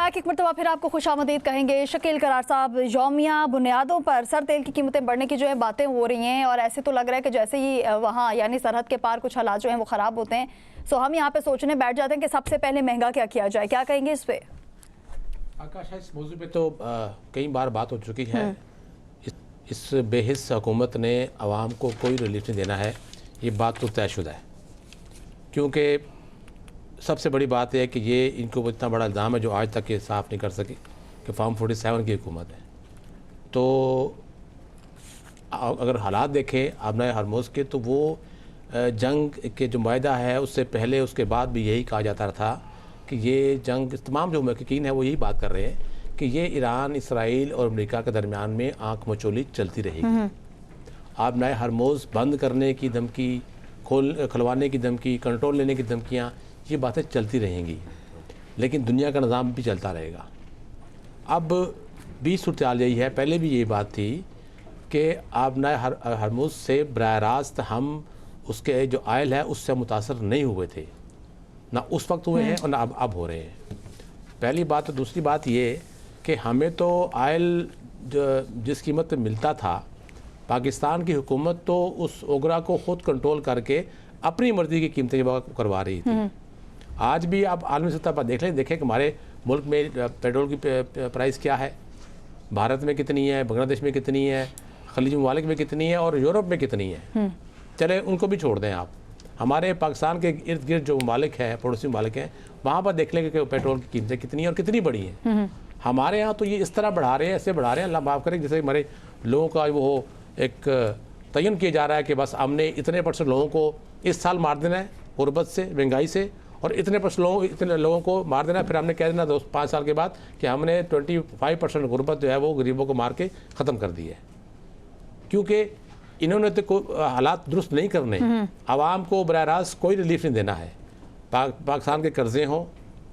बैक एक मरतबा फिर आपको खुशामदीद कहेंगे। शकील करार साहब, यौमिया बुनियादों पर सर तेल की कीमतें बढ़ने की जो है बातें हो रही हैं और ऐसे तो लग रहा है कि जैसे ही वहाँ यानी सरहद के पार कुछ हालात जो हैं वो ख़राब होते हैं, सो हम यहाँ पे सोचने बैठ जाते हैं कि सबसे पहले महंगा क्या किया जाए। क्या कहेंगे इस पर? आकाशा, इस मौजू पे तो कई बार बात हो चुकी है। इस बेहिस हुकूमत ने आवाम को कोई रिलीफ नहीं देना है, ये बात तो तयशुदा है। क्योंकि सबसे बड़ी बात है कि ये इनको इतना बड़ा इल्ज़ाम है जो आज तक ये साफ़ नहीं कर सके कि फार्म 47 की हुकूमत है। तो अगर हालात देखें आबनाए हरमुज़ के, तो वो जंग के जो मायदा है उससे पहले उसके बाद भी यही कहा जाता था कि ये जंग, तमाम जो महक़क़ीन हैं वो यही बात कर रहे हैं कि ये ईरान, इसराइल और अमेरिका के दरमियान में आँख मचोली चलती रहेगी। आबनाए हरमुज़ बंद करने की धमकी, खुलवाने की धमकी, कंट्रोल लेने की धमकियाँ, ये बातें चलती रहेंगी, लेकिन दुनिया का निज़ाम भी चलता रहेगा। अब 20 सूरत यही है, पहले भी यही बात थी कि आबनाए हरमुज़ से बराह रास्त हम उसके जो आयल है उससे मुतासर नहीं हुए थे, ना उस वक्त हुए हैं और ना अब हो रहे हैं। पहली बात। तो दूसरी बात ये कि हमें तो आयल जिस कीमत पर मिलता था, पाकिस्तान की हुकूमत तो उस ओगरा को ख़ुद कंट्रोल करके अपनी मर्ज़ी की कीमतें करवा रही थी। आज भी आप आलमी सतह पर देखें कि हमारे मुल्क में पेट्रोल की प्राइस क्या है, भारत में कितनी है, बांग्लादेश में कितनी है, खलीज ममालिक में कितनी है और यूरोप में कितनी है। चले उनको भी छोड़ दें आप, हमारे पाकिस्तान के इर्द गिर्द जो ममालिक हैं, पड़ोसी ममालिक हैं, वहाँ पर देख लेंगे कि पेट्रोल की कीमतें कितनी हैं और कितनी बढ़ी हैं। हमारे यहाँ तो ये इस तरह बढ़ा रहे हैं, ऐसे बढ़ा रहे हैं, अल्लाह माफ़ करें, जैसे हमारे लोगों का वो एक तयन किया जा रहा है कि बस हमने इतने % लोगों को इस साल मार देना है गुर्बत से, महंगाई से, और इतने लोगों को मार देना है। फिर हमने कह देना 5 साल के बाद कि हमने 25% गुर्बत जो है वो गरीबों को मार के ख़त्म कर दी है। क्योंकि इन्होंने तो हालात दुरुस्त नहीं करने, आवाम को बराह रास्त कोई रिलीफ नहीं देना है। पाकिस्तान के कर्ज़े हों,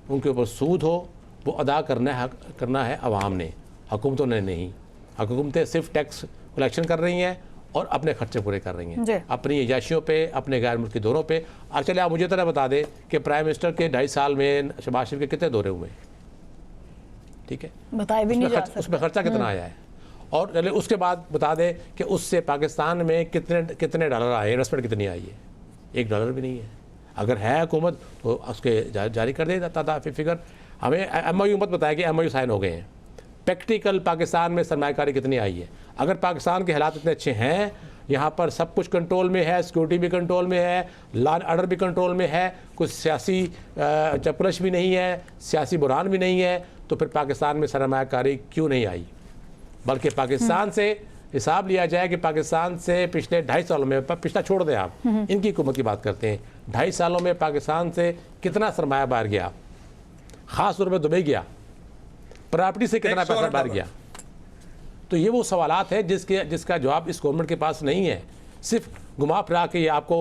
उनके ऊपर सूद हो, वो अदा करना है आवाम ने, हुकूमतों ने नहीं। हुकूमतें सिर्फ टैक्स कलेक्शन कर रही हैं और अपने खर्चे पूरे कर रही हैं, अपनी एजाशियों पे, अपने गैर मुल्की दौरों पे। और चले आप मुझे तरह बता दें कि प्राइम मिनिस्टर के 2.5 साल में शहबाज शरीफ के कितने दौरे हुए, ठीक है, बताए भी नहीं जा सकते, उसमें खर्चा कितना आया है। और चले उसके बाद बता दें कि उससे पाकिस्तान में कितने डॉलर आए, इन्वेस्टमेंट कितनी आई है, $1 भी नहीं है। अगर है हुकूमत तो उसके जारी कर दे जाता फिगर। हमें MOU मत बताया कि MOU साइन हो गए हैं। प्रैक्टिकल पाकिस्तान में सरमायाकारी कितनी आई है। अगर पाकिस्तान के हालात इतने अच्छे हैं, यहाँ पर सब कुछ कंट्रोल में है, सिक्योरिटी भी कंट्रोल में है, लॉ एंड ऑर्डर भी कंट्रोल में है, कुछ सियासी चपलश भी नहीं है, सियासी बुरान भी नहीं है, तो फिर पाकिस्तान में सरमायाकारी क्यों नहीं आई? बल्कि पाकिस्तान से हिसाब लिया जाए कि पाकिस्तान से पिछले 2.5 सालों में, पिछला छोड़ दें आप, इनकी हुकूमत की बात करते हैं, 2.5 सालों में पाकिस्तान से कितना सरमाया बाहर गया, ख़ास तौर पर दुबई गया, प्रॉपर्टी से कितना पैसा बाहर गया। तो ये वो सवालात है जिसका जवाब इस गवर्नमेंट के पास नहीं है। सिर्फ घुमा फिरा के ये आपको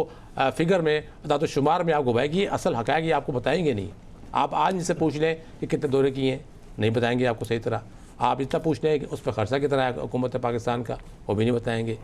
फिगर में, अदात शुमार में आपको बताएगी, असल हक़ाइक़ ये आपको बताएंगे नहीं। आप आज इनसे पूछ लें कि कितने दौरे किए हैं, नहीं बताएंगे आपको सही तरह। आप इतना पूछ लें कि उस पर खर्चा कितना है हुकूमत पाकिस्तान का, वो भी नहीं बताएंगे।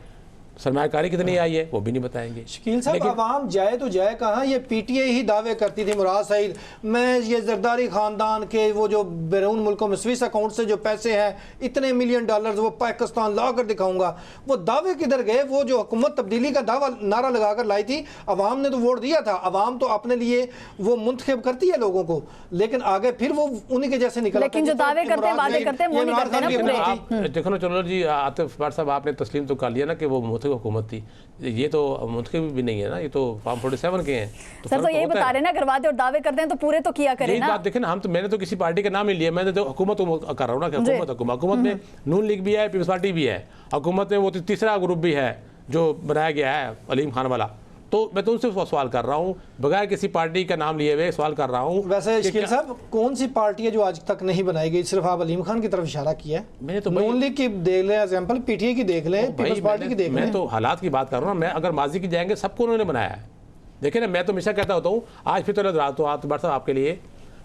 सरमायाकारी कितनी आई है वो भी नहीं बताएंगे। शकील साहब, आवाम जाए तो जाए कहाँ? ये PTI ही दावे करती थी, मुराद सईद, मैं ये जरदारी ख़ानदान के वो जो बैरून मुल्कों में स्विस अकाउंट से जो पैसे हैं, इतने $मिलियन वो पाकिस्तान ला कर दिखाऊंगा। वो दावे किधर गए? वो जो हुकूमत तब्दीली का दावा नारा लगा कर लाई थी, आवाम ने तो वोट दिया था, आवाम तो अपने लिए वो मुंतखब करती है लोगों को, लेकिन आगे फिर वो उन्हीं के जैसे निकल। लेकिन जो दावे करते हैं, बातें करते हैं, वो नहीं करते ना। देखो ना, चलो जी, आतिफ भाट साहब, आपने तस्लीम तो कर लिया ना कि वो हुकूमत थी, ये तो मुंतखब भी नहीं है ना, ये तो फार्म 47 के हैं। तो सर तो यही बता रहे ना, करवाते और दावे करते हैं तो पूरे तो किया करें ना। बात देखें ना, मैंने तो किसी पार्टी का नाम नहीं लिया, मैंने तो हुकूमत कर रहा हूँ ना, हुकूमत में नून लीग भी है, पीपल्स पार्टी भी है, हुकूमत में वो तीसरा ग्रुप भी है जो बनाया गया है अलीम खान वाला। तो मैं तो उनसे सवाल कर रहा हूँ, बगैर किसी पार्टी का नाम लिए हुए सवाल कर रहा हूँ। वैसे शकील साहब, कौन सी पार्टी है जो आज तक नहीं बनाई गई? सिर्फ आप अलीम खान की तरफ इशारा किया है। मैंने तो नून लीग की देख लें एग्जांपल, PTI की देख लें, पीपल्स पार्टी की देख लें। मैं तो हालात की बात कर रहा हूँ। मैं अगर माजी की जाएंगे, सबको उन्होंने बनाया है। देखिए ना, मैं तो हमेशा कहता होता हूँ, आज फिर तो साहब आपके लिए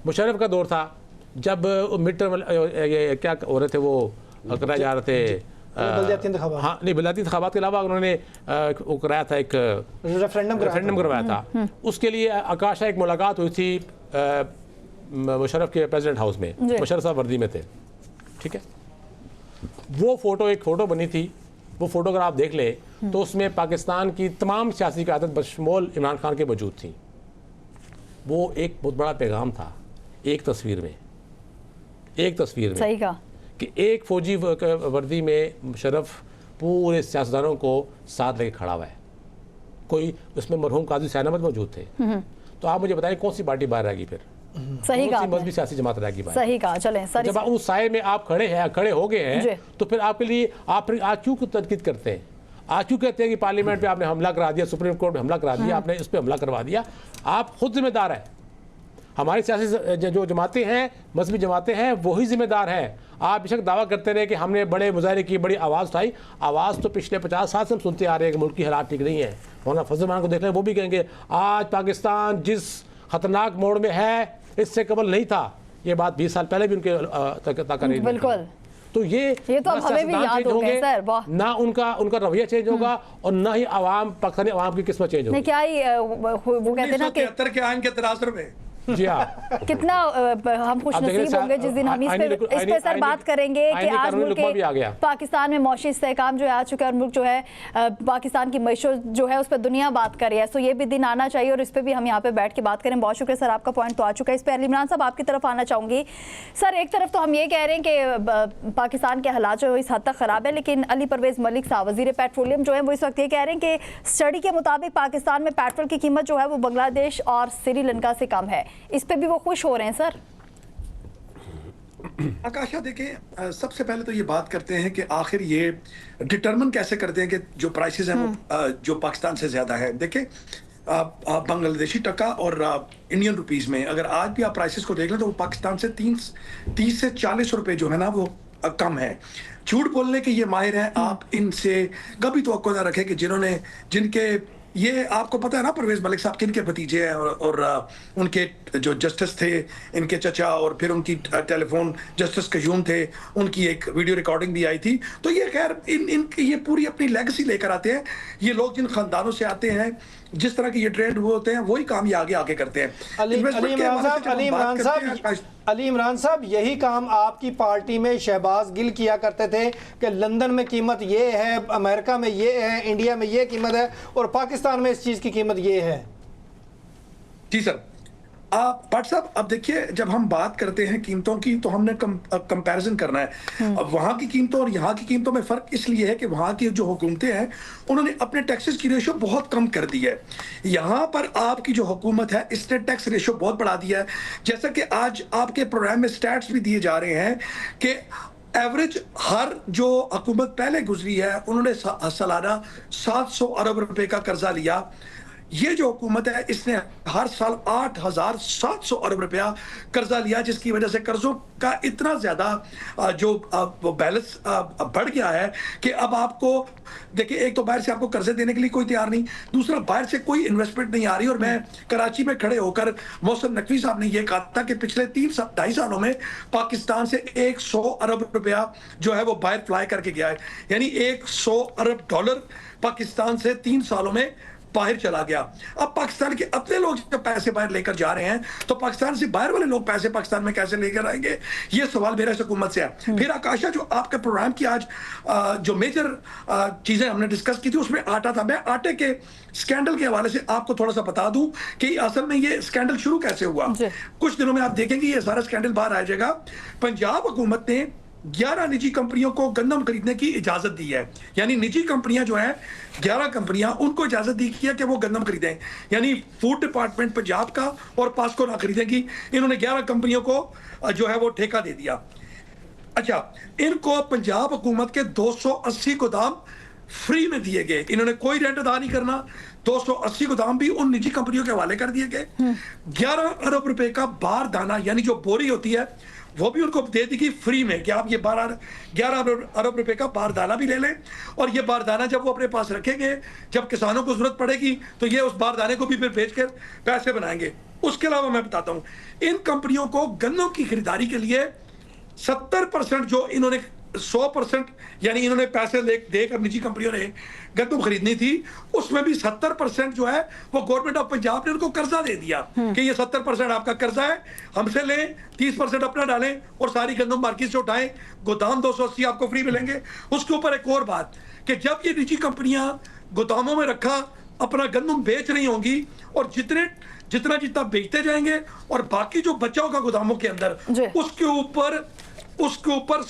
मुशर्रफ का दौर था, जब मिड टर्म क्या हो रहे थे, वो कराए जा रहे थे, हाँ नहीं, बलदियाती इंतखाबात के अलावा उन्होंने वो कराया था, एक रेफरेंडम करवाया था। उसके लिए आकाशा एक मुलाकात हुई थी मुशर्रफ के प्रेसिडेंट हाउस में, जी। मुशर्रफ साहब वर्दी में थे, ठीक है। वो फोटो एक फ़ोटो बनी थी, वो फ़ोटो अगर आप देख ले तो उसमें पाकिस्तान की तमाम सियासी क़यादत बशमूल इमरान खान के मौजूद थी। वो एक बहुत बड़ा पैगाम था एक तस्वीर में, सही कहा कि एक फ़ौजी वर्दी में मुशर्रफ पूरे सियासतदानों को साथ लेके खड़ा हुआ है। कोई उसमें मरहूम काजी हुसैन अहमद मौजूद थे। तो आप मुझे बताएं कौन सी पार्टी बाहर रहेगी फिर? सही कहा मजहबी सियासी जमात रहेगी बाहर? सही कहा। चलें सर, जब उस साए में आप खड़े हो गए जी। हैं तो फिर आपके लिए आप फिर आज क्यों तनकीद करते हैं? आज क्यों कहते हैं कि पार्लियामेंट पे आपने हमला करा दिया, सुप्रीम कोर्ट में हमला करा दिया, आपने इस पे हमला करवा दिया? आप खुद जिम्मेदार हैं। हमारी सियासी जो जमातें हैं, मजहबी जमातें हैं, वही जिम्मेदार हैं। आप बेशक दावा करते रहे कि हमने बड़े मुजाहरे की, बड़ी आवाज़ उठाई। आवाज़ तो पिछले 50 साल से हम सुनते आ रहे हैं कि मुल्क की हालात ठीक नहीं है। मौलाना फजल रहमान को देख लें, वो भी कहेंगे आज पाकिस्तान जिस खतरनाक मोड़ में है इससे कबल नहीं था। ये बात 20 साल पहले भी उनके तक बिल्कुल। तो ये तो अब हमें भी याद हो गए सर, वाह। ना उनका रवैया चेंज होगा और ना ही पाकिस्तानी आवाम की किस्मत चेंज होगी। नहीं क्या ही वो कहते हैं ना कि 1973 के आइन के तनासर में जी हाँ। कितना हम खुश आप देख रहे नसीब होंगे जिस दिन हम इस पे सर बात करेंगे कि आज मुल्क के पाकिस्तान में मौशी इस्तेहकाम जो है आ चुका है और मुल्क जो है पाकिस्तान की मईशत जो है उस पर दुनिया बात कर रही है। सो ये भी दिन आना चाहिए और इस पर भी हम यहाँ पे बैठ के बात करें। बहुत शुक्रिया सर, आपका पॉइंट तो आ चुका है। इस पर अली इमरान साहब आपकी तरफ आना चाहूँगी। सर एक तरफ तो हम ये कह रहे हैं कि पाकिस्तान के हालात जो इस हद तक ख़राब है, लेकिन अली परवेज़ मलिक साहब वज़ीर पेट्रोलियम जो है वो इस वक्त ये कह रहे हैं कि स्टडी के मुताबिक पाकिस्तान में पेट्रोल की कीमत जो है वो बांग्लादेश और श्रीलंका से कम है। इस पर भी वो खुश हो रहे हैं सर? आकाशा देखें, सबसे पहले तो ये बात करते हैं कि आखिर ये डिटरमिन कैसे करते हैं कि जो प्राइसेस हैं वो जो पाकिस्तान से ज्यादा है। देखें बांग्लादेशी टका और इंडियन रुपीस में अगर आज भी आप प्राइसेस को देख लें तो वो पाकिस्तान से 30 से 40 रुपए जो है ना वो कम है। झूठ बोलने के ये माहिर हैं, आप इनसे कभी तवक्को ना रखें कि जिनके ये आपको पता है ना परवेज मलिक साहब किनके भतीजे हैं और उनके जो जस्टिस थे इनके चचा और फिर उनकी टेलीफोन जस्टिस कयूम थे, उनकी एक वीडियो रिकॉर्डिंग भी आई थी। तो ये खैर ये पूरी अपनी लेगेसी लेकर आते हैं। ये लोग जिन खानदानों से आते हैं, जिस तरह के ये ट्रेंड हुए होते हैं, वही काम ये आगे करते हैं। अली इमरान साहब यही काम आपकी पार्टी में शहबाज गिल किया करते थे कि लंदन में कीमत ये है, अमेरिका में ये है, इंडिया में ये कीमत है और पाकिस्तान में इस चीज़ की कीमत ये है। जी सर। भट्ट साहब अब देखिए, जब हम बात करते हैं कीमतों की तो हमने कंपैरिजन करना है। अब वहां की कीमतों और यहाँ की कीमतों में फर्क इसलिए है कि वहां की जो हुकूमतें हैं उन्होंने अपने टैक्सेस की रेशो बहुत कम कर दी है। यहाँ पर आपकी जो हुकूमत है इसने टैक्स रेशो बहुत बढ़ा दिया है। जैसा कि आज आपके प्रोग्राम में स्टैट्स भी दिए जा रहे हैं कि एवरेज हर जो हुकूमत पहले गुजरी है उन्होंने सालाना 700 अरब रुपए का कर्जा लिया। ये जो हुकूमत है इसने हर साल 8,700 अरब रुपया कर्जा लिया, जिसकी वजह से कर्जों का इतना ज्यादा जो बैलेंस बढ़ गया है कि अब आपको देखिए, एक तो बाहर से आपको कर्जे देने के लिए कोई तैयार नहीं, दूसरा बाहर से कोई इन्वेस्टमेंट नहीं आ रही। और मैं कराची में खड़े होकर मोहसिन नकवी साहब ने यह कहा था कि पिछले 3-2.5 सालों में पाकिस्तान से 100 अरब रुपया जो है वो बाहर फ्लाई करके गया है, यानी 100 अरब डॉलर पाकिस्तान से 3 सालों में बाहर चला गया। अब पाकिस्तान के अपने लोग जब पैसे बाहर लेकर जा रहे हैं तो पाकिस्तान से बाहर वाले लोग पैसे पाकिस्तान में कैसे लेकर आएंगे, ये सवाल मेरा हुकूमत से है। फिर आकाशा, जो आपके प्रोग्राम की आज जो मेजर चीजें हमने डिस्कस की थी उसमें आटा था। मैं आटे के स्कैंडल के हवाले से आपको थोड़ा सा बता दूं कि असल में ये स्कैंडल शुरू कैसे हुआ। कुछ दिनों में आप देखेंगे ये सारा स्कैंडल बाहर आ जाएगा। पंजाब हुकूमत ने 11 निजी कंपनियों को गंदम खरीदने की इजाजत दी है, यानी निजी कंपनियां जो हैं 11 कंपनियां, उनको इजाजत दी है कि वो गंदम खरीदें, यानी फूड डिपार्टमेंट पंजाब का और पास्को ना खरीदेगी। इन्होंने 11 कंपनियों को जो है वो ठेका दे दिया। अच्छा, इनको पंजाब हुकूमत के 280 गोदाम फ्री में दिए गए, इन्होंने कोई रेंट अदा नहीं करना। 280 गोदाम भी उन निजी कंपनियों के हवाले कर दिए गए। 11 अरब रुपए का बार दाना, यानी जो बोरी होती है, वो भी उनको दे दी गई फ्री में कि आप ये 11 अरब रुपए का बारदाना भी ले लें। और ये बारदाना जब वो अपने पास रखेंगे, जब किसानों को जरूरत पड़ेगी तो ये उस बारदाने को भी फिर बेचकर पैसे बनाएंगे। उसके अलावा मैं बताता हूं, इन कंपनियों को गन्नों की खरीदारी के लिए 70% जो इन्होंने 100% यानी इन्होंने पैसे देकर निजी कंपनियों ने गंदम खरीदनी थी, उसमें भी 70% जो है वो गवर्नमेंट ऑफ पंजाब ने उनको कर्जा दे दिया कि ये 70% आपका कर्जा है, हमसे लें, 30% अपना डालें और सारी गंदम मार्केट से उठाएं, गोदाम 280 आपको फ्री मिलेंगे। उसके ऊपर एक और बात कि जब ये निजी कंपनियां गोदामों में रखा अपना गंदम बेच रही होंगी और जितना बेचते जाएंगे और बाकी जो बचा होगा गोदामों के अंदर उसके ऊपर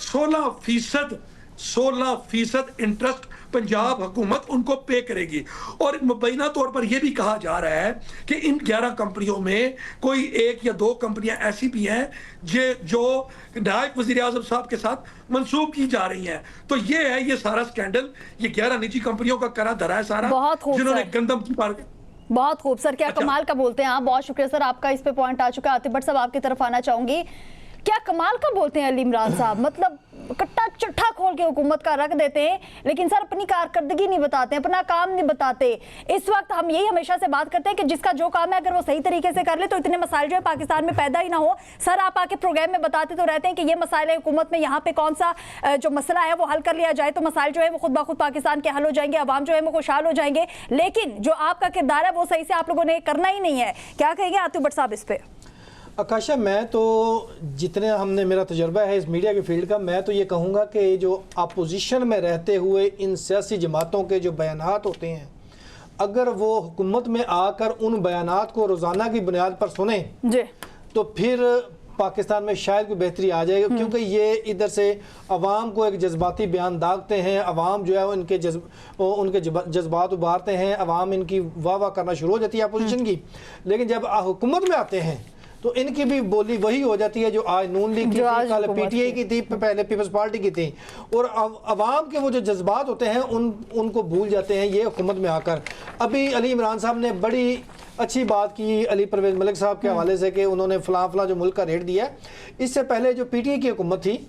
16% इंटरेस्ट पंजाब हुकूमत उनको पे करेगी। और मुबैना तौर पर यह भी कहा जा रहा है कि इन 11 कंपनियों में कोई 1 या 2 कंपनियां ऐसी भी हैं जो नायब वजीर आजम साहब के साथ मंसूब की जा रही हैं। तो ये है ये सारा स्कैंडल, ये 11 निजी कंपनियों का करा धरा है सारा, जिन्होंने गंदम की बहुत खूब सर, क्या कमाल का बोलते हैं आप। बहुत शुक्रिया सर, आपका इस पे पॉइंट आ चुका है। आतिफ भट्ट साहब आपकी तरफ आना चाहूंगी। क्या कमाल का बोलते हैं अली इमरान साहब, मतलब कट्टा चिट्ठा खोल के हुकूमत का रख देते हैं, लेकिन सर अपनी कारकर्दगी नहीं बताते, अपना काम नहीं बताते। इस वक्त हम यही हमेशा से बात करते हैं कि जिसका जो काम है अगर वो सही तरीके से कर ले तो इतने मसाइल जो है पाकिस्तान में पैदा ही ना हो। सर आप आके प्रोग्राम में बताते तो रहते हैं कि ये मसाइल है हुकूमत में, यहाँ पे कौन सा जो मसला है वो हल कर लिया जाए तो मसाइल जो है वो खुद ब खुद पाकिस्तान के हल हो जाएंगे, अवाम जो है वो खुशहाल हो जाएंगे। लेकिन जो आपका किरदार है वो सही से आप लोगों ने करना ही नहीं है। क्या कहेंगे आतिफ भट्ट साहब इस पे? आकाशा, मैं तो जितने हमने मेरा तजुर्बा है इस मीडिया के फील्ड का, मैं तो ये कहूँगा कि जो अपोजिशन में रहते हुए इन सियासी जमातों के जो बयानात होते हैं, अगर वो हुकूमत में आकर उन बयानात को रोज़ाना की बुनियाद पर सुने तो फिर पाकिस्तान में शायद कोई बेहतरी आ जाएगी। क्योंकि ये इधर से अवाम को एक जज्बाती बयान दागते हैं, अवाम जो है उनके जज्बात उबारते हैं, अवाम इनकी वाह वाह करना शुरू हो जाती है अपोजिशन की। लेकिन जब हुकूमत में आते हैं तो इनकी भी बोली वही हो जाती है जो आज नून लीग की थी, कल पीटीआई की थी, पहले पीपल्स पार्टी की थी। और अवाम के वो जो जज्बात होते हैं उनको भूल जाते हैं ये हुकूमत में आकर। अभी अली इमरान साहब ने बड़ी अच्छी बात की अली परवेज़ मलिक साहब के हवाले से कि उन्होंने फलां जो मुल्क का रेट दिया। इससे पहले जो पीटीआई की हुकूमत थी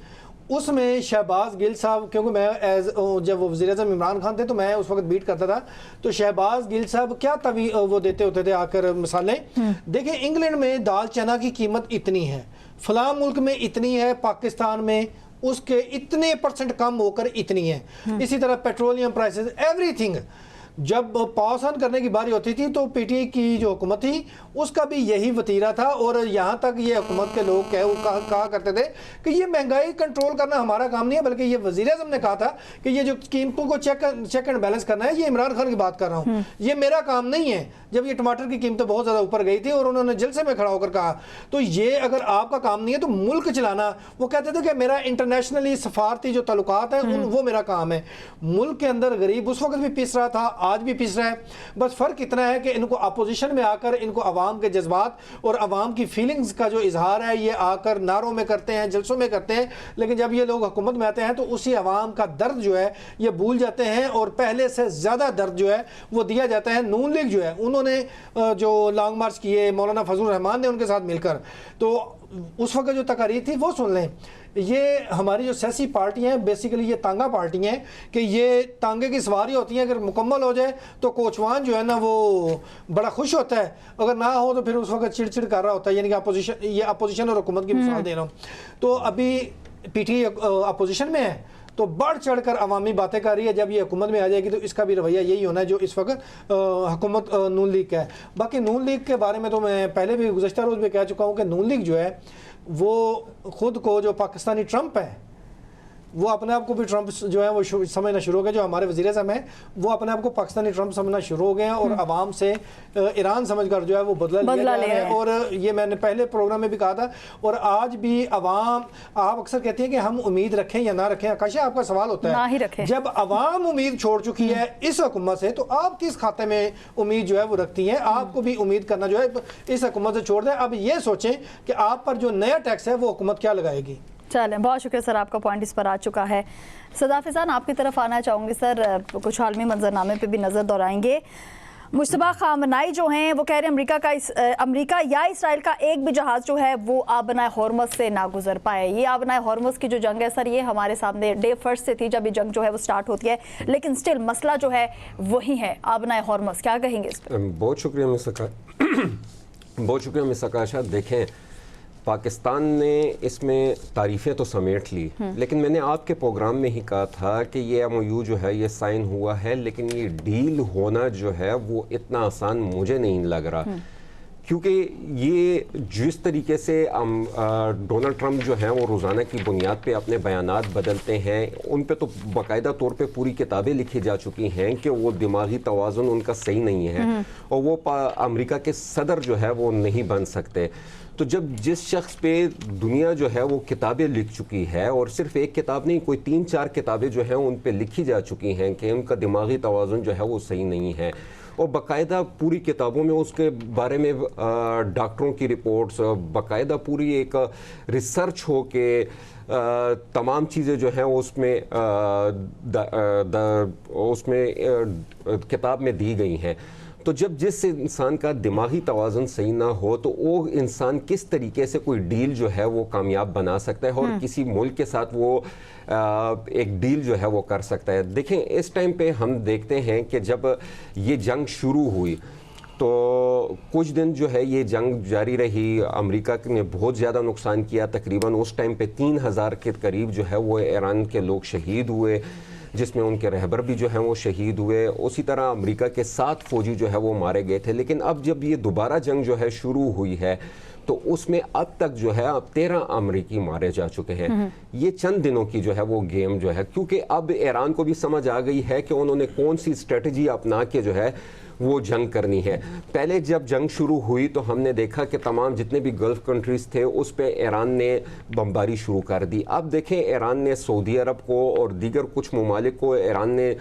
उसमें शहबाज गिल साहब, क्योंकि मैं जब वो वज़ीर आज़म इमरान खान थे तो मैं उस वक्त बीट करता था, तो शहबाज गिल साहब क्या तभी वो देते होते थे आकर मिसालें। देखिए इंग्लैंड में दाल चना की कीमत इतनी है, फलां मुल्क में इतनी है, पाकिस्तान में उसके इतने % कम होकर इतनी है। इसी तरह पेट्रोलियम प्राइसेस, एवरीथिंग। जब पास ऑन करने की बारी होती थी तो पीटीआई की जो हुकूमत थी उसका भी यही वतीरा था। और यहाँ तक ये हुकूमत के लोग कहा करते थे कि ये महंगाई कंट्रोल करना हमारा काम नहीं है, बल्कि ये वज़ीर आज़म ने कहा था कि ये जो कीमतों को चेक एंड बैलेंस करना है, ये इमरान खान की बात कर रहा हूँ, ये मेरा काम नहीं है। जब ये टमाटर की कीमतें बहुत ज़्यादा ऊपर गई थी और उन्होंने जलसे में खड़ा होकर कहा तो ये अगर आपका काम नहीं है तो मुल्क चलाना, वो कहते थे कि मेरा इंटरनेशनली सफारती जो ताल्लुकात हैं वो मेरा काम है। मुल्क के अंदर गरीब उस वक्त भी पिस रहा था, आज भी पिस रहा है। बस फ़र्क इतना है कि इनको अपोजिशन में आकर इनको अवाम के जज्बात और अवाम की फीलिंग्स का जो इजहार है ये आकर नारों में करते हैं, जलसों में करते हैं। लेकिन जब ये लोग हुकूमत में आते हैं तो उसी अवाम का दर्द जो है ये भूल जाते हैं और पहले से ज़्यादा दर्द जो है वो दिया जाता है। नून लीग जो है उन्होंने जो लॉन्ग मार्च किए मौलाना फजल रहमान ने उनके साथ मिलकर, तो उस वक्त जो तकारीर थी वो सुन लें। ये हमारी जो सियासी पार्टियाँ हैं बेसिकली ये तांगा पार्टियाँ हैं कि ये तांगे की सवारी होती हैं, अगर मुकम्मल हो जाए तो कोचवान जो है ना वो बड़ा खुश होता है, अगर ना हो तो फिर उस वक्त चिड़चिड़ कर रहा होता है। यानी कि ये अपोजिशन और हुकूमत की मिसाल दे रहा हूँ। तो अभी पीटीआई अपोजिशन में है तो बढ़ चढ़कर अवामी बातें कर रही है। जब ये हुकूमत में आ जाएगी तो इसका भी रवैया यही होना है जो इस वक्त हुकूमत नून लीग का है। बाकी नून लीग के बारे में तो मैं पहले भी गुज़श्ता रोज़ भी कह चुका हूँ कि नून लीग जो है वो ख़ुद को जो पाकिस्तानी ट्रंप है वो अपने आप को भी ट्रंप जो है वो समझना शुरू हो गए। जो हमारे वज़ीर आज़म हैं वो अपने आप को पाकिस्तानी ट्रंप समझना शुरू हो गए हैं और आवाम से ईरान समझकर जो है वो बदला लिया है। और ये मैंने पहले प्रोग्राम में भी कहा था और आज भी आवाम, आप अक्सर कहती हैं कि हम उम्मीद रखें या ना रखें। आकाशा आपका सवाल होता है जब आवाम उम्मीद छोड़ चुकी है इस हुकूमत से तो आप किस खाते में उम्मीद जो है वो रखती हैं? आपको भी उम्मीद करना जो है इस हुकूमत से छोड़ दें। अब ये सोचें कि आप पर जो नया टैक्स है वो हुकूमत क्या लगाएगी। चलें, बहुत शुक्रिया सर, आपका पॉइंट इस पर आ चुका है। सदाफ हसन आपकी तरफ आना चाहूँगी सर, कुछ आलमी मंजरनामे पे भी नज़र दौड़ाएंगे। मुश्तबा खामनाई जो हैं वो कह रहे हैं अमेरिका या इसराइल का एक भी जहाज़ जो है वो आबनाए हॉर्मज़ से ना गुजर पाए। ये आबनाए हॉर्मज़ की जो जंग है सर ये हमारे सामने डे फर्स्ट से थी जब ये जंग जो है वो स्टार्ट होती है, लेकिन स्टिल मसला जो है वही है आबनाए हॉर्मज़। क्या कहेंगे इस पर? बहुत शुक्रिया मिस आकाशा। देखें पाकिस्तान ने इसमें तारीफ़ें तो समेट ली, लेकिन मैंने आपके प्रोग्राम में ही कहा था कि ये MOU जो है ये साइन हुआ है, लेकिन ये डील होना जो है वो इतना आसान मुझे नहीं लग रहा, क्योंकि ये जिस तरीके से डोनाल्ड ट्रंप जो हैं वो रोज़ाना की बुनियाद पे अपने बयानात बदलते हैं, उन पे तो बाकायदा तौर पे पूरी किताबें लिखी जा चुकी हैं कि वो दिमागी तवाज़ुन उनका सही नहीं है और वो अमेरिका के सदर जो है वो नहीं बन सकते। तो जब जिस शख्स पे दुनिया जो है वो किताबें लिख चुकी है, और सिर्फ एक किताब नहीं, कोई 3-4 किताबें जो हैं उन पे लिखी जा चुकी हैं कि उनका दिमागी तवाज़ुन जो है वो सही नहीं है, और बाकायदा पूरी किताबों में उसके बारे में डॉक्टरों की रिपोर्ट्स, बाकायदा पूरी एक रिसर्च हो के तमाम चीज़ें जो हैं उसमें किताब में दी गई हैं। तो जब जिस इंसान का दिमागी तवाज़ुन सही ना हो तो वो इंसान किस तरीके से कोई डील जो है वो कामयाब बना सकता है और किसी मुल्क के साथ वो एक डील जो है वो कर सकता है। देखें, इस टाइम पे हम देखते हैं कि जब ये जंग शुरू हुई तो कुछ दिन जो है ये जंग जारी रही, अमेरिका ने बहुत ज़्यादा नुकसान किया, तकरीबन उस टाइम पे 3000 के करीब जो है वो ईरान के लोग शहीद हुए, जिसमें उनके रहबर भी जो हैं वो शहीद हुए। उसी तरह अमेरिका के 7 फौजी जो है वो मारे गए थे। लेकिन अब जब ये दोबारा जंग जो है शुरू हुई है तो उसमें अब तक जो है अब 13 अमेरिकी मारे जा चुके हैं। ये चंद दिनों की जो है वो गेम जो है, क्योंकि अब ईरान को भी समझ आ गई है कि उन्होंने कौन सी स्ट्रेटजी अपना के जो है वो जंग करनी है। पहले जब जंग शुरू हुई तो हमने देखा कि तमाम जितने भी गल्फ कंट्रीज़ थे उस पे ईरान ने बमबारी शुरू कर दी। अब देखें, ईरान ने सऊदी अरब को और दीगर कुछ ममालिक को ईरान ने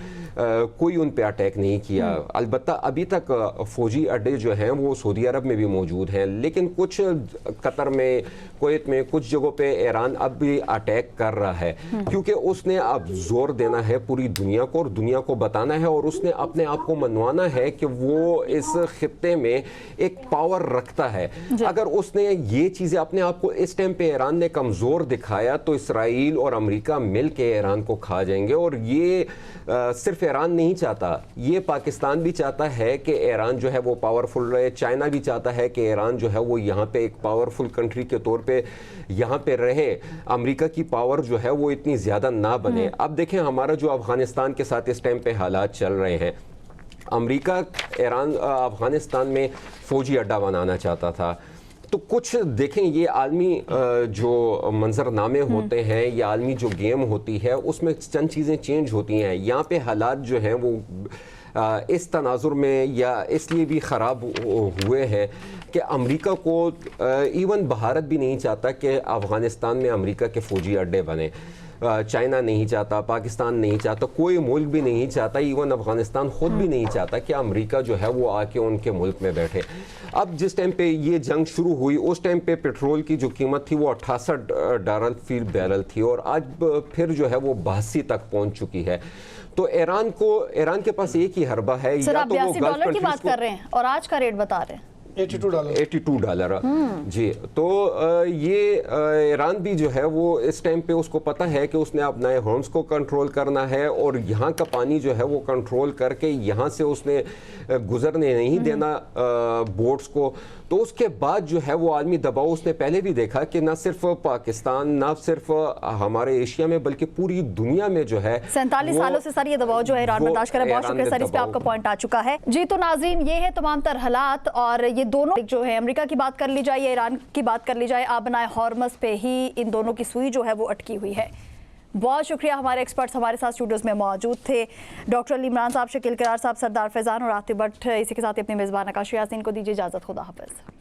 कोई उन पे अटैक नहीं किया। अलबत्ता अभी तक फ़ौजी अड्डे जो हैं वो सऊदी अरब में भी मौजूद हैं, लेकिन कुछ कतर में, कुवैत में, कुछ जगहों पे ईरान अब भी अटैक कर रहा है, क्योंकि उसने अब जोर देना है पूरी दुनिया को और दुनिया को बताना है और उसने अपने आप को मनवाना है कि वो इस खित्ते में एक पावर रखता है। अगर उसने ये चीज़ें अपने आप को इस टाइम पे ईरान ने कमज़ोर दिखाया तो इसराइल और अमेरिका मिल के ईरान को खा जाएंगे। और ये सिर्फ ईरान नहीं चाहता, ये पाकिस्तान भी चाहता है कि ईरान जो है वो पावरफुल रहे, चाइना भी चाहता है कि ईरान जो है वो यहाँ पे एक पावरफुल कंट्री के तौर पे यहाँ पे रहे, अमेरिका की पावर जो है वो इतनी ज़्यादा ना बने। अब देखें, हमारा जो अफगानिस्तान के साथ इस टाइम पे हालात चल रहे हैं, अमेरिका ईरान अफगानिस्तान में फ़ौजी अड्डा बनाना चाहता था, तो कुछ देखें ये आलमी जो मंजरनामे होते हैं या आलमी जो गेम होती है उसमें चंद चीज़ें चेंज होती हैं। यहाँ पे हालात जो हैं वो इस तनाजुर में या इसलिए भी ख़राब हुए हैं कि अमेरिका को इवन भारत भी नहीं चाहता कि अफ़गानिस्तान में अमेरिका के फ़ौजी अड्डे बने, चाइना नहीं चाहता, पाकिस्तान नहीं चाहता, कोई मुल्क भी नहीं चाहता, इवन अफगानिस्तान खुद भी नहीं चाहता कि अमेरिका जो है वो आके उनके मुल्क में बैठे। अब जिस टाइम पे ये जंग शुरू हुई उस टाइम पे पेट्रोल की जो कीमत थी वो $68 फी बैरल थी और आज फिर जो है वो 82 तक पहुंच चुकी है। तो ईरान के पास एक ही हरबा है, सर, या आप तो वो $82 की बात कर रहे हैं और आज का रेट बता रहे हैं $82 जी। तो ये ईरान भी जो है वो इस टाइम पे उसको पता है कि उसने अपने हॉर्म्स को कंट्रोल करना है और यहाँ का पानी जो है वो कंट्रोल करके यहाँ से उसने गुजरने नहीं देना बोट्स को। तो उसके बाद जो है वो आलमी दबाव उसने पहले भी देखा कि ना सिर्फ पाकिस्तान, ना सिर्फ हमारे एशिया में बल्कि पूरी दुनिया में जो है 47 सालों से सर ये दबाव जो है ईरान बर्दाश्त कर रहा है। बहुत शुक्रिया सर, इस पे आपका पॉइंट आ चुका है जी। तो नाज़रीन, ये है तमाम तर हालात और ये दोनों जो है अमेरिका की बात कर ली जाए या ईरान की बात कर ली जाए, आबनाए हॉर्मस पे ही इन दोनों की सुई जो है वो अटकी हुई है। बहुत शुक्रिया, हमारे एक्सपर्ट्स हमारे साथ स्टूडियोज़ में मौजूद थे, डॉक्टर अली इमरान साहब, शकील करार साहब, सरदार फैज़ान और आतिफ भट्ट। इसी के साथ अपनी मेज़बान आकाश यासीन को दीजिए इजाज़त। खुदा हाफ़िज़।